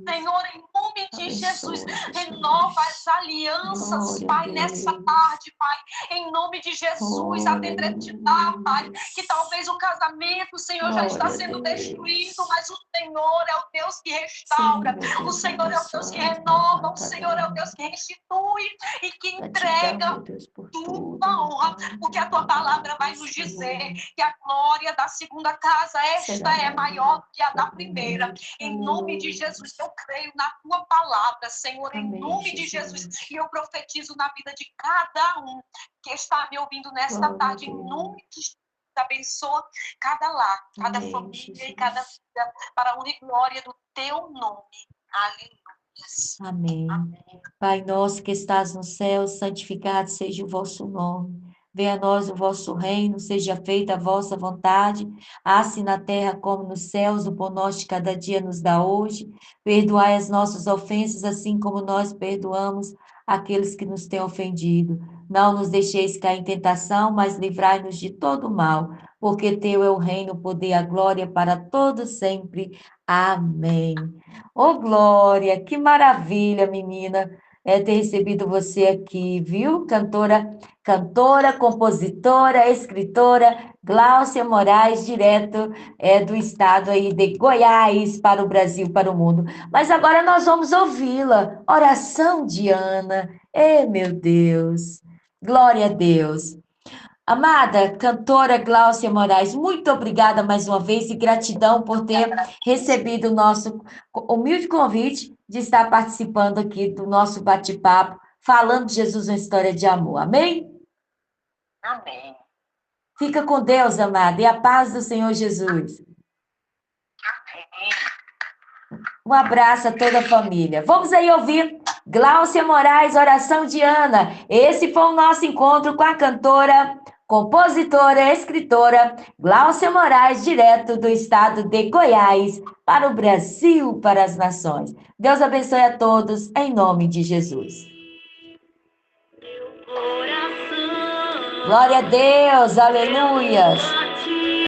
Senhor, em nome de Jesus, renova as alianças, Glória a Pai, nessa Deus. tarde, Pai. Em nome de Jesus, Oh, atender a te dar, Pai. aleluia. Que talvez o casamento, Senhor, já está Glória a sendo destruído, Deus. mas o Senhor é o Deus que restaura. Senhor O Deus, Senhor é o Deus que abençoa as renova. O Senhor é o Deus que restitui e que Gratidão, entrega meu Deus, por tua tudo, meu honra, Pai. porque a tua palavra vai nos dizer que a glória da segunda casa, esta Será é maior do que a da primeira. primeira. Em nome de Aleluia. Jesus, eu creio na tua palavra, Senhor, em Amém, nome de Jesus, Jesus. e eu profetizo na vida de cada um que está me ouvindo nesta Glória a tarde, em Deus. nome de Jesus. Abençoa cada lar, cada Amém, família e cada Jesus. vida, para a única glória do teu nome. Aleluia. Amém. Amém. Pai nosso que estás no céu, santificado seja o vosso nome. Venha a nós o vosso reino, seja feita a vossa vontade, assim na terra como nos céus. O pão nosso de cada dia nos dá hoje. Perdoai as nossas ofensas, assim como nós perdoamos aqueles que nos têm ofendido. Não nos deixeis cair em tentação, mas livrai-nos de todo mal, porque teu é o reino, o poder, a glória para todos sempre. Amém. Ô, Glória, que maravilha, menina, ter recebido você aqui, viu? Cantora, compositora, escritora, Gláucia Moraes, direto do estado aí de Goiás, para o Brasil, para o mundo. Mas agora nós vamos ouvi-la. Oração de Ana. Meu Deus. Glória a Deus. Amada cantora Gláucia Moraes, muito obrigada mais uma vez e gratidão por ter recebido o nosso humilde convite de estar participando aqui do nosso bate-papo, falando de Jesus, uma história de amor. Amém? Amém. Fica com Deus, amada, e a paz do Senhor Jesus. Amém. Um abraço a toda a família. Vamos aí ouvir Gláucia Moraes, Oração de Ana. Esse foi o nosso encontro com a cantora, compositora, escritora Gláucia Moraes, direto do estado de Goiás, para o Brasil, para as nações. Deus abençoe a todos, em nome de Jesus. Coração Glória a Deus, aleluias. bate